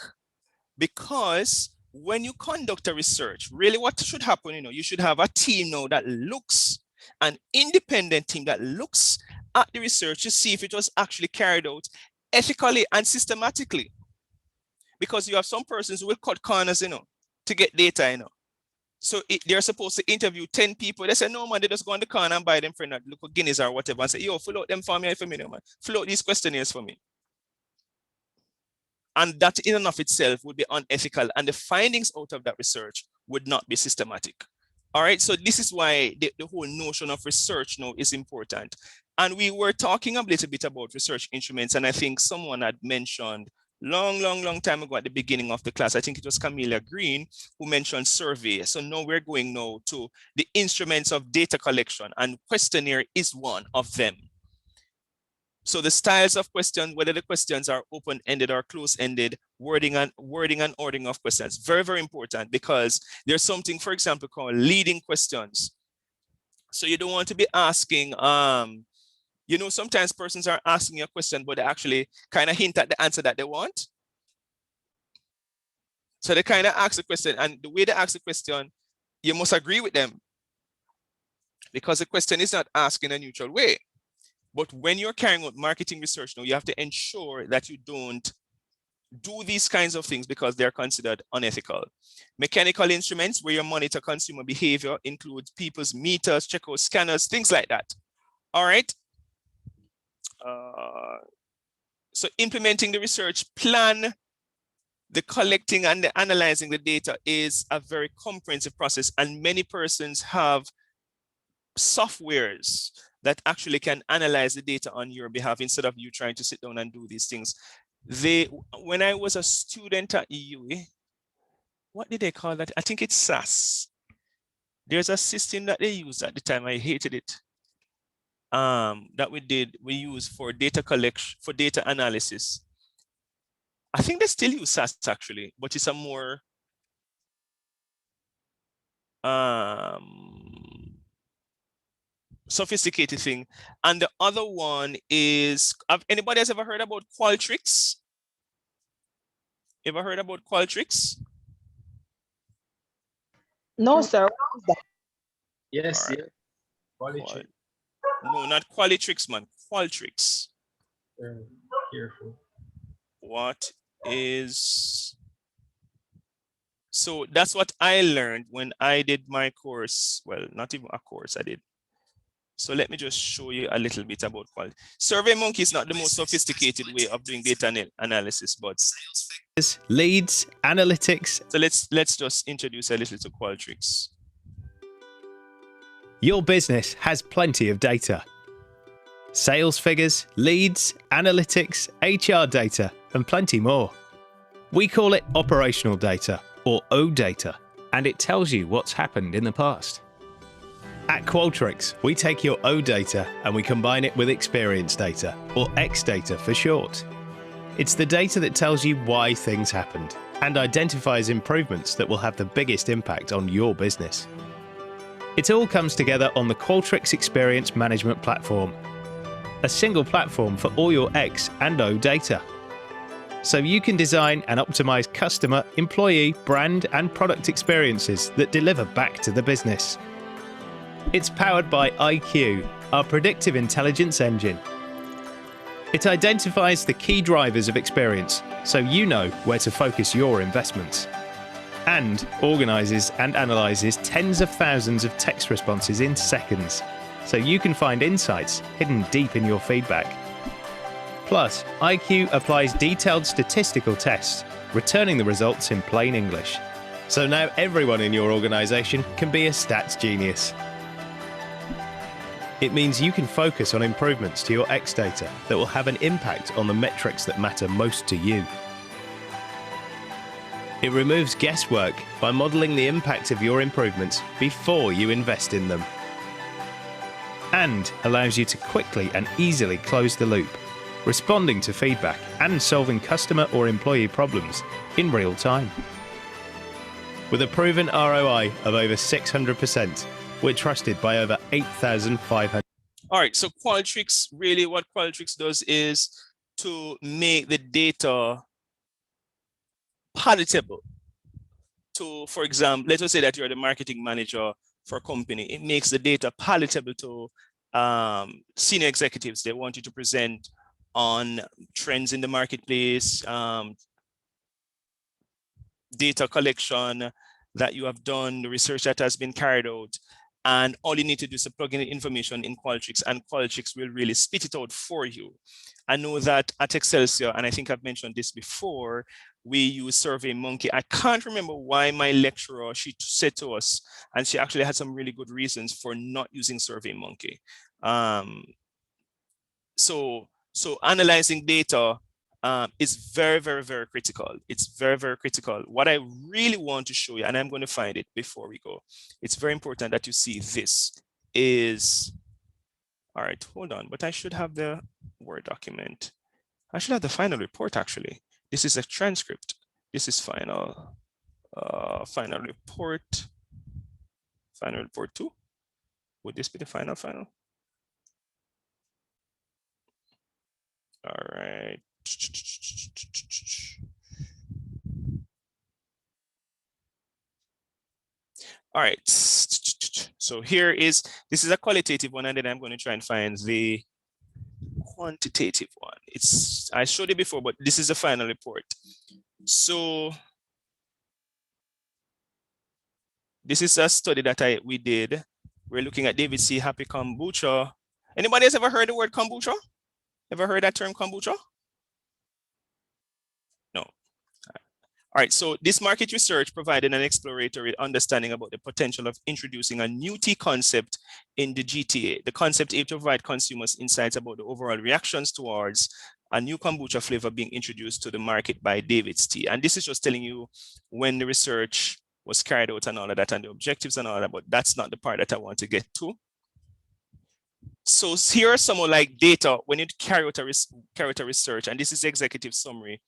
because when you conduct a research, really what should happen, you should have a team now that looks, an independent team that looks at the research to see if it was actually carried out ethically and systematically. Because you have some persons who will cut corners, to get data, So they're supposed to interview 10 people. They say, no, man, they just go on the corner and buy them for a local Guinness or whatever and say, yo, fill out them for me, man. Fill out these questionnaires for me. And that in and of itself would be unethical. And the findings out of that research would not be systematic. All right, so this is why the whole notion of research now is important. And we were talking a little bit about research instruments, and I think someone had mentioned long time ago at the beginning of the class, I think it was Camilla Green, who mentioned survey. So now we're going now to the instruments of data collection, and questionnaire is one of them. So the styles of questions, whether the questions are open-ended or close-ended, wording and ordering of questions, very, very important, because there's something, for example, called leading questions. So you don't want to be asking, you know, sometimes persons are asking you a question, but they actually kind of hint at the answer that they want. So they kind of ask the question, and the way they ask the question, you must agree with them, because the question is not asked in a neutral way. But when you're carrying out marketing research now, you have to ensure that you don't do these kinds of things because they're considered unethical. Mechanical instruments where you monitor consumer behavior includes people's meters, checkout scanners, things like that. All right. So implementing the research plan, the collecting and the analyzing the data is a very comprehensive process, and many persons have softwares that actually can analyze the data on your behalf instead of you trying to sit down and do these things. When I was a student at UWI, what did they call that? I think it's SAS. There's a system that they used at the time. I hated it. That we use for data collection, for data analysis. I think they still use SAS actually, but it's a more sophisticated thing. And the other one is, anybody has ever heard about Qualtrics? Ever heard about Qualtrics? No, sir. Yes, right. yeah. Qualtrics. No, not Qualtrics, man. Qualtrics. Careful. What is... So that's what I learned when I did my course. Well, not even a course I did. So let me just show you a little bit about quality. SurveyMonkey is not the most sophisticated way of doing data analysis, but leads, analytics. So let's just introduce a little to Qualtrics. Your business has plenty of data. Sales figures, leads, analytics, HR data, and plenty more. We call it operational data, or OData, and it tells you what's happened in the past. At Qualtrics, we take your OData and we combine it with experience data, or X-data for short. It's the data that tells you why things happened and identifies improvements that will have the biggest impact on your business. It all comes together on the Qualtrics Experience Management Platform, a single platform for all your X and O data. So you can design and optimize customer, employee, brand, and product experiences that deliver back to the business. It's powered by IQ, our predictive intelligence engine. It identifies the key drivers of experience, so you know where to focus your investments. And organizes and analyzes tens of thousands of text responses in seconds, so you can find insights hidden deep in your feedback. Plus, IQ applies detailed statistical tests, returning the results in plain English. So now everyone in your organization can be a stats genius. It means you can focus on improvements to your X data that will have an impact on the metrics that matter most to you. It removes guesswork by modeling the impact of your improvements before you invest in them. And allows you to quickly and easily close the loop, responding to feedback and solving customer or employee problems in real time. With a proven ROI of over 600%, we're trusted by over 8,500. All right, so Qualtrics, really what Qualtrics does is to make the data palatable to, for example, let us say that you're the marketing manager for a company. It makes the data palatable to senior executives. They want you to present on trends in the marketplace, data collection, that you have done, the research that has been carried out, and all you need to do is to plug in the information in Qualtrics, and Qualtrics will really spit it out for you. I know that at Excelsior, and I think I've mentioned this before, we use SurveyMonkey. I can't remember why my lecturer, she said to us, and she actually had some really good reasons for not using SurveyMonkey. So analyzing data is very, very, very critical. It's very, very critical. What I really want to show you, and I'm going to find it before we go, it's very important that you see this is, all right, hold on, but I should have the Word document. I should have the final report actually. This is a transcript. This is final report. Final report 2. Would this be the final? All right. All right. So this is a qualitative one, and then I'm going to try and find the quantitative one. I showed it before, but this is the final report. So this is a study that we did. We're looking at David C. Happy Kombucha. Anybody has ever heard the word kombucha? Ever heard that term kombucha? No. All right, so this market research provided an exploratory understanding about the potential of introducing a new tea concept in the GTA. The concept aimed to provide consumers insights about the overall reactions towards a new kombucha flavor being introduced to the market by David's Tea. And this is just telling you when the research was carried out and all of that, and the objectives and all that, but that's not the part that I want to get to. So here are some like data when you carry out a research, and this is the executive summary.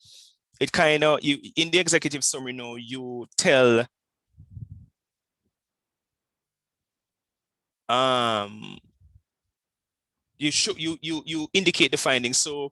It kind of, in the executive summary now, you tell you indicate the findings. So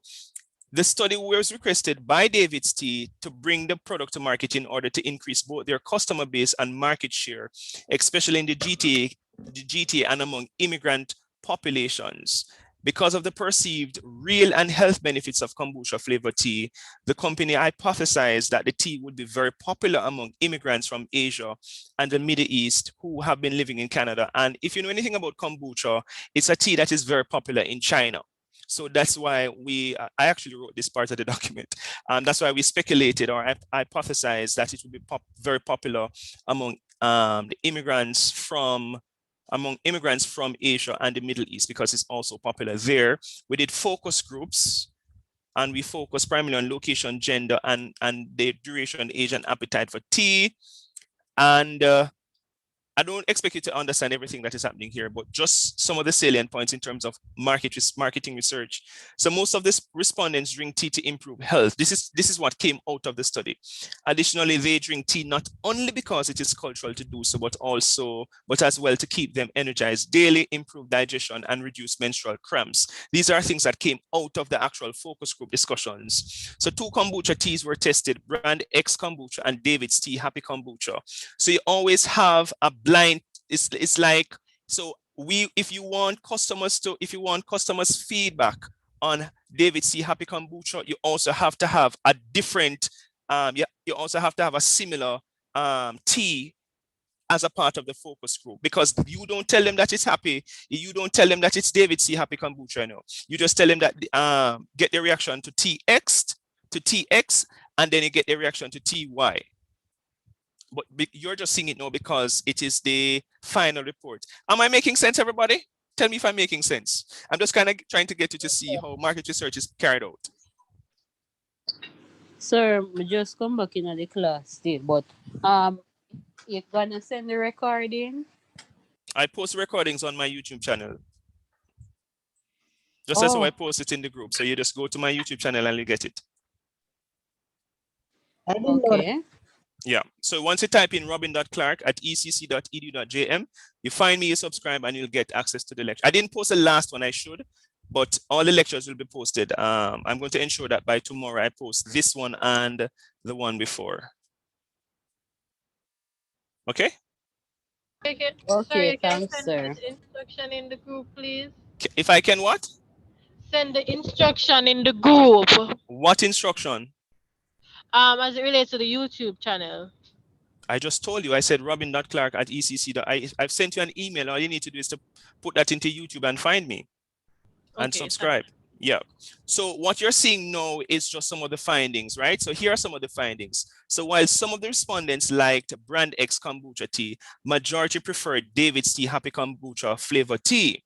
the study was requested by David's Tea to bring the product to market in order to increase both their customer base and market share, especially in the GTA and among immigrant populations. Because of the perceived real and health benefits of kombucha flavored tea, the company hypothesized that the tea would be very popular among immigrants from Asia and the Middle East who have been living in Canada. And if you know anything about kombucha, it's a tea that is very popular in China. So that's why I actually wrote this part of the document. That's why we speculated or hypothesized that it would be very popular among the immigrants from Asia and the Middle East, because it's also popular there. We did focus groups, and we focused primarily on location, gender, and the duration, age, and appetite for tea. And I don't expect you to understand everything that is happening here, but just some of the salient points in terms of marketing research. So most of the respondents drink tea to improve health. This is what came out of the study. Additionally, they drink tea not only because it is cultural to do so, but as well to keep them energized daily, improve digestion, and reduce menstrual cramps. These are things that came out of the actual focus group discussions. So 2 kombucha teas were tested, Brand X Kombucha and David's Tea Happy Kombucha. So you always have a blind, it's like, so if you want customers feedback on David's Tea Happy Kombucha, you also have to have a different, you also have to have a similar tea as a part of the focus group, because you don't tell them that it's happy. You don't tell them that it's David's Tea Happy Kombucha. No, you just tell them that get the reaction to TX, and then you get the reaction to TY. But you're just seeing it now because it is the final report. Am I making sense, everybody? Tell me if I'm making sense. I'm just kind of trying to get you to see how market research is carried out. Sir, we just come back in the class still, but you're gonna send the recording? I post recordings on my YouTube channel. Just as how I post it in the group. So you just go to my YouTube channel and you get it. Okay. Yeah, so once you type in robin.clark@ecc.edu.jm, you find me, you subscribe, and you'll get access to the lecture. I didn't post the last one, I should, but all the lectures will be posted. I'm going to ensure that by tomorrow I post this one and the one before. Okay? Okay, okay, thanks, sir. The instruction in the group, please. If I can what? Send the instruction in the group. What instruction? As it relates to the YouTube channel. I just told you, I said robin.clark@ecc. I've sent you an email. All you need to do is to put that into YouTube and find me and subscribe. Yeah. So what you're seeing now is just some of the findings, right? So here are some of the findings. So while some of the respondents liked Brand X kombucha tea, majority preferred David's Tea Happy Kombucha flavor tea.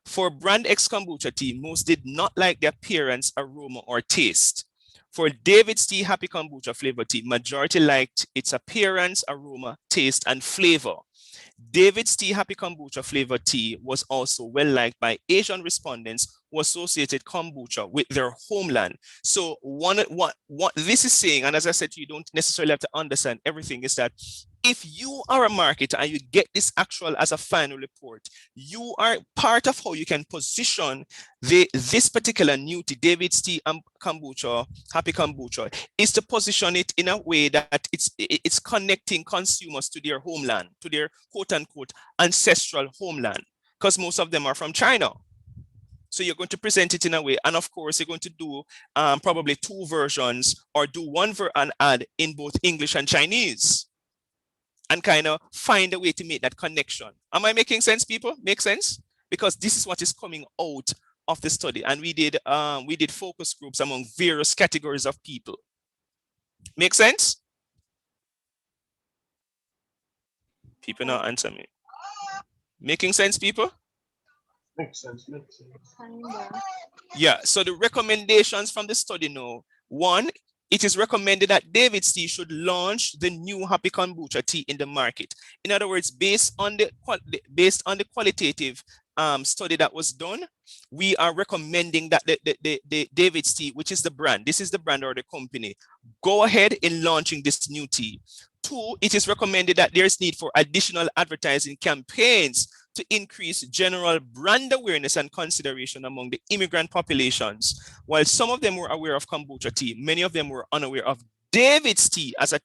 For Brand X kombucha tea, most did not like the appearance, aroma, or taste. For David's Tea Happy Kombucha flavor tea, majority liked its appearance, aroma, taste, and flavor. David's Tea Happy Kombucha flavor tea was also well liked by Asian respondents who associated kombucha with their homeland. So what this is saying, and as I said, you don't necessarily have to understand everything, is that if you are a marketer and you get this actual as a final report, you are part of how you can position this particular new tea, David's Tea Kombucha, Happy Kombucha, is to position it in a way that it's connecting consumers to their homeland, to their quote unquote ancestral homeland, because most of them are from China. So you're going to present it in a way, and of course you're going to do probably 2 versions or do an ad in both English and Chinese, and kind of find a way to make that connection. Am I making sense, people? Make sense? Because this is what is coming out of the study, and we did focus groups among various categories of people. Make sense? People not answer me. Making sense, people? Makes sense. Yeah, so the recommendations from the study now. 1, it is recommended that David's Tea should launch the new Happy Kombucha tea in the market. In other words, based on the qualitative study that was done, we are recommending that the David's Tea, which is the brand, this is the brand or the company, go ahead in launching this new tea. 2, it is recommended that there is need for additional advertising campaigns to increase general brand awareness and consideration among the immigrant populations. While some of them were aware of kombucha tea, many of them were unaware of David's Tea as a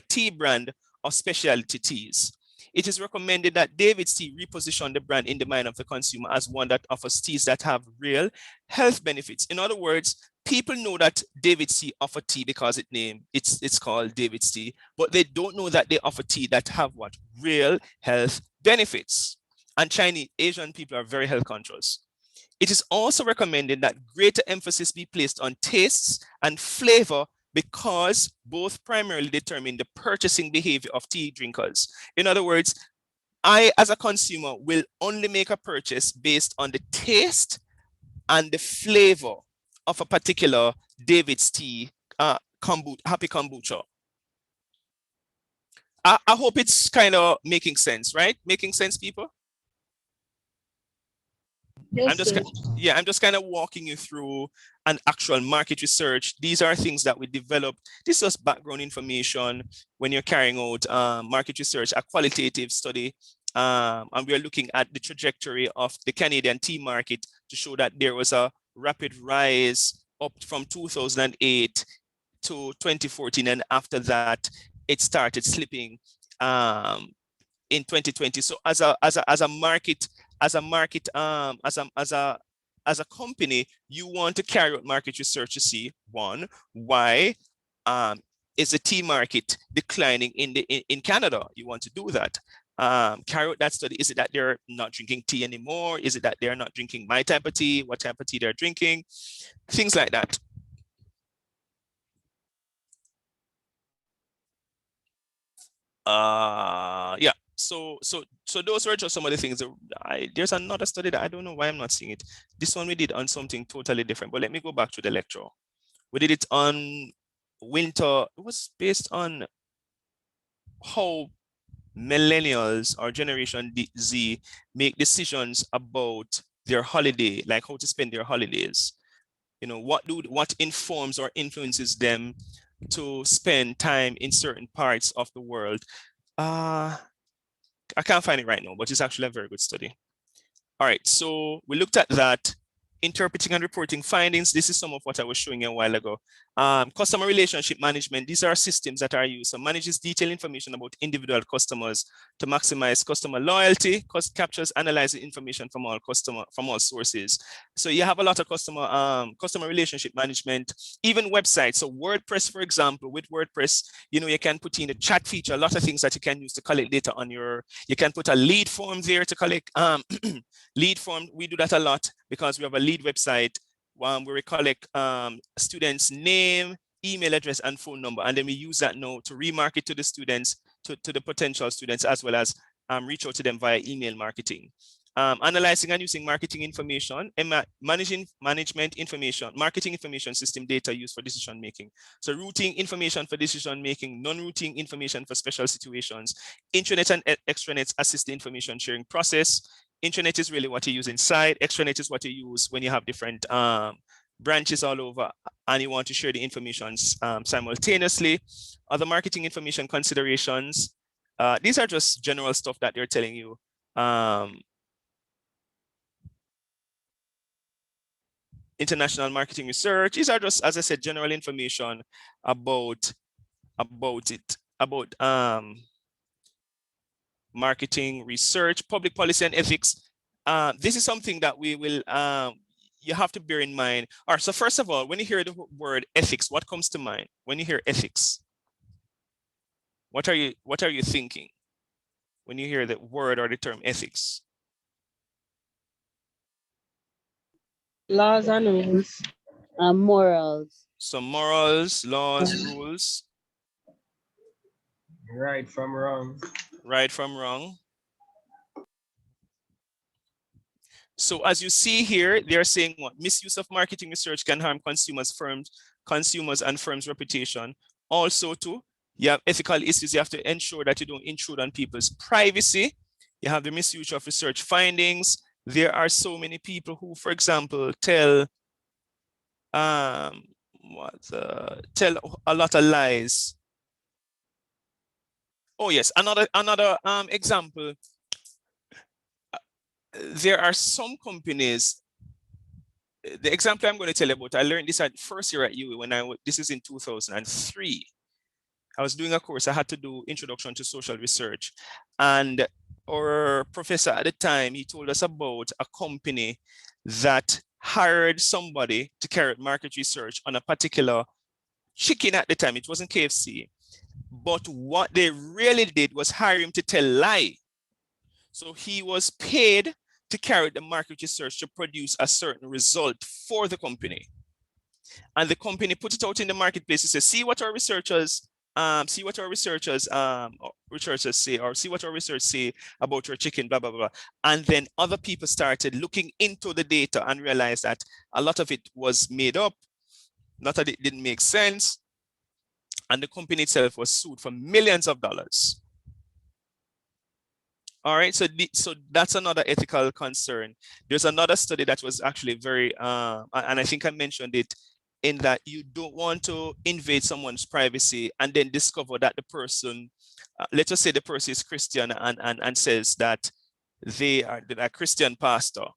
tea brand of specialty teas. It is recommended that David's Tea reposition the brand in the mind of the consumer as one that offers teas that have real health benefits. In other words, people know that David's Tea offer tea because it's called David's Tea, but they don't know that they offer tea that have what? Real health benefits. And Asian people are very health conscious. It is also recommended that greater emphasis be placed on tastes and flavor because both primarily determine the purchasing behavior of tea drinkers. In other words, I, as a consumer, will only make a purchase based on the taste and the flavor of a particular David's Tea Happy Kombucha. I hope it's kind of making sense, right? Making sense, people? Yes, I'm just kind of walking you through an actual market research. These are things that we developed. This is background information when you're carrying out market research, a qualitative study. And we are looking at the trajectory of the Canadian tea market to show that there was a rapid rise up from 2008 to 2014. And after that, it started slipping in 2020. So as a company, you want to carry out market research to see, 1, why is the tea market declining in Canada? You want to do that. Carry out that study. Is it that they're not drinking tea anymore? Is it that they're not drinking my type of tea? What type of tea they're drinking? Things like that. Yeah. So those were just some of the things. There's another study that I don't know why I'm not seeing it. This one we did on something totally different, but let me go back to the lecture. We did it on winter. It was based on how millennials or Generation Z make decisions about their holiday, like how to spend their holidays. You know, what informs or influences them to spend time in certain parts of the world. I can't find it right now, but it's actually a very good study. All right, so we looked at that. interpreting and reporting findings. This is some of what I was showing you a while ago. Customer relationship management. These are systems that are used. So manages detailed information about individual customers to maximize customer loyalty. Captures, analyzes information from all sources. So you have a lot of customer relationship management, even websites. So WordPress, for example, with WordPress, you know, you can put in a chat feature, a lot of things that you can use to collect data on your. You can put a lead form there to collect lead form. We do that a lot because we have a lead website where we collect students' name, email address, and phone number. And then we use that now to remarket to the students, to the potential students, as well as reach out to them via email marketing. Analyzing and using marketing information, and management information, marketing information system data used for decision making. So routing information for decision making, non-routing information for special situations. Intranet and extranet assist the information sharing process. Intranet is really what you use inside. Extranet is what you use when you have different branches all over and you want to share the information simultaneously. Other marketing information considerations. These are just general stuff that they're telling you. International marketing research. These are just, as I said, general information about marketing research, public policy and ethics. This is something that we will you have to bear in mind. All right, so first of all, when you hear the word ethics, what comes to mind? When you hear ethics, what are you thinking when you hear the word or the term ethics? Laws and rules. Morals. So morals, laws, rules. Right from wrong. Right from wrong. So as you see here, they're saying what? Misuse of marketing research can harm consumers and firms' reputation. Also too, you have ethical issues. You have to ensure that you don't intrude on people's privacy. You have the misuse of research findings. There are so many people who, for example, tell a lot of lies. Oh yes, another example. There are some companies. The example I'm going to tell you about, I learned this at first year at UWI when this is in 2003. I was doing a course. I had to do introduction to social research, and our professor at the time, he told us about a company that hired somebody to carry out market research on a particular chicken at the time. It wasn't KFC, but what they really did was hire him to tell lie. So he was paid to carry out the market research to produce a certain result for the company. And the company put it out in the marketplace to say, see what our researchers say, or see what our research say about your chicken, blah, blah, blah. And then other people started looking into the data and realized that a lot of it was made up, a lot of it didn't make sense. And the company itself was sued for millions of dollars. All right, so that's another ethical concern. There's another study that was actually very, and I think I mentioned it, in that you don't want to invade someone's privacy and then discover that the person, let us say the person is Christian and says that they are a Christian pastor.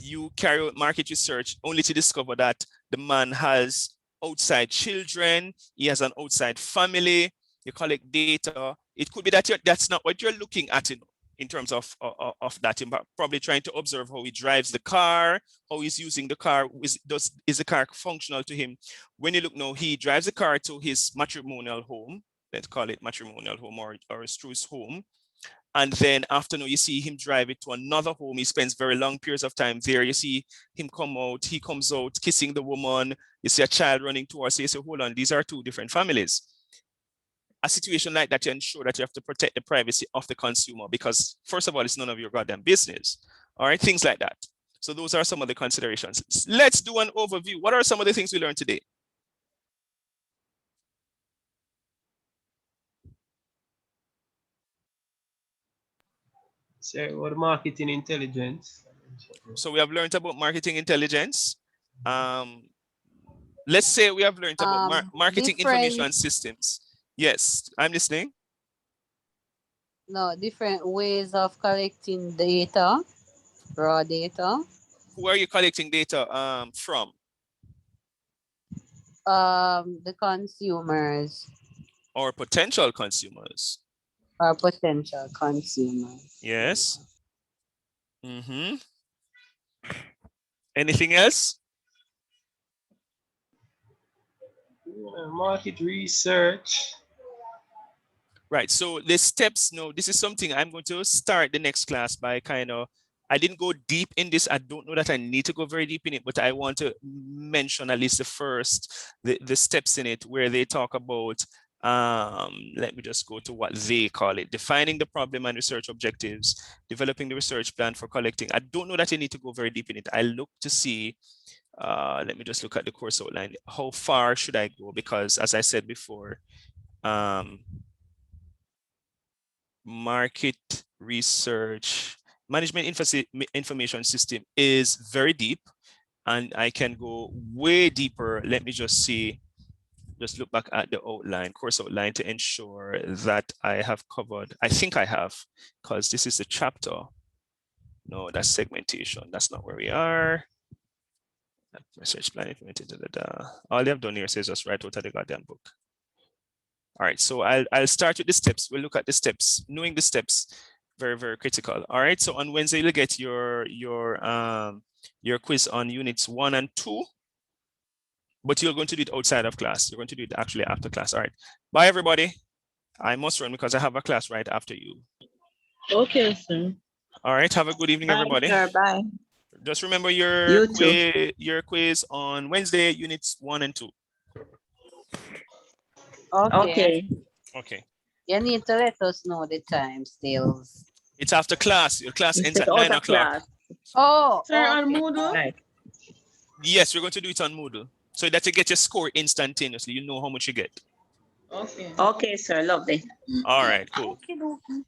You carry out market research only to discover that the man has outside children, he has an outside family, you collect data. It could be that that's not what you're looking at in terms of that. You're probably trying to observe how he drives the car, how he's using the car. Is the car functional to him? When you look now, he drives the car to his matrimonial home. Let's call it matrimonial home or through his home. And then after you see him drive it to another home. He spends very long periods of time there. You see him come out, he comes out kissing the woman. You see a child running towards, so you say, hold on, these are two different families. A situation like that, you ensure that you have to protect the privacy of the consumer because, first of all, it's none of your goddamn business. All right, things like that. So those are some of the considerations. Let's do an overview. What are some of the things we learned today? So what marketing intelligence? So we have learned about marketing intelligence. Let's say we have learned about marketing information systems. Yes, I'm listening. No, different ways of collecting data, raw data. who are you collecting data from? The consumers. Or potential consumers. Or potential consumers. Yes. Anything else? Market research. Right, so the steps, no, this is something I'm going to start the next class by I didn't go deep in this. I don't know that I need to go very deep in it, but I want to mention at least the steps in it where they talk about, let me just go to what they call it, defining the problem and research objectives, developing the research plan for collecting. I don't know that you need to go very deep in it. I look to see, let me just look at the course outline. How far should I go? Because as I said before, market research, management information system is very deep, and I can go way deeper. Let me just see, just look back at the outline, course outline, to ensure that I have covered. I think I have, because this is the chapter. No, that's segmentation. That's not where we are. Research plan implemented. All they have done here says just write out of the goddamn book. All right, so I'll start with the steps. We'll look at the steps. Knowing the steps, very, very critical. All right, so on Wednesday you'll get your quiz on units 1 and 2, but you're going to do it outside of class. You're going to do it actually after class. All right, bye everybody. I must run because I have a class right after you. Okay, sir. All right, have a good evening, everybody. Sir, bye. Just remember your quiz on Wednesday, units 1 and 2. Okay. Okay. You need to let us know the time still. It's after class. Your class ends at 9 o'clock. Oh, sir, on Moodle? Yes, we're going to do it on Moodle, so that you get your score instantaneously. You know how much you get. Okay. Okay, sir. Lovely. All right, cool. Okay.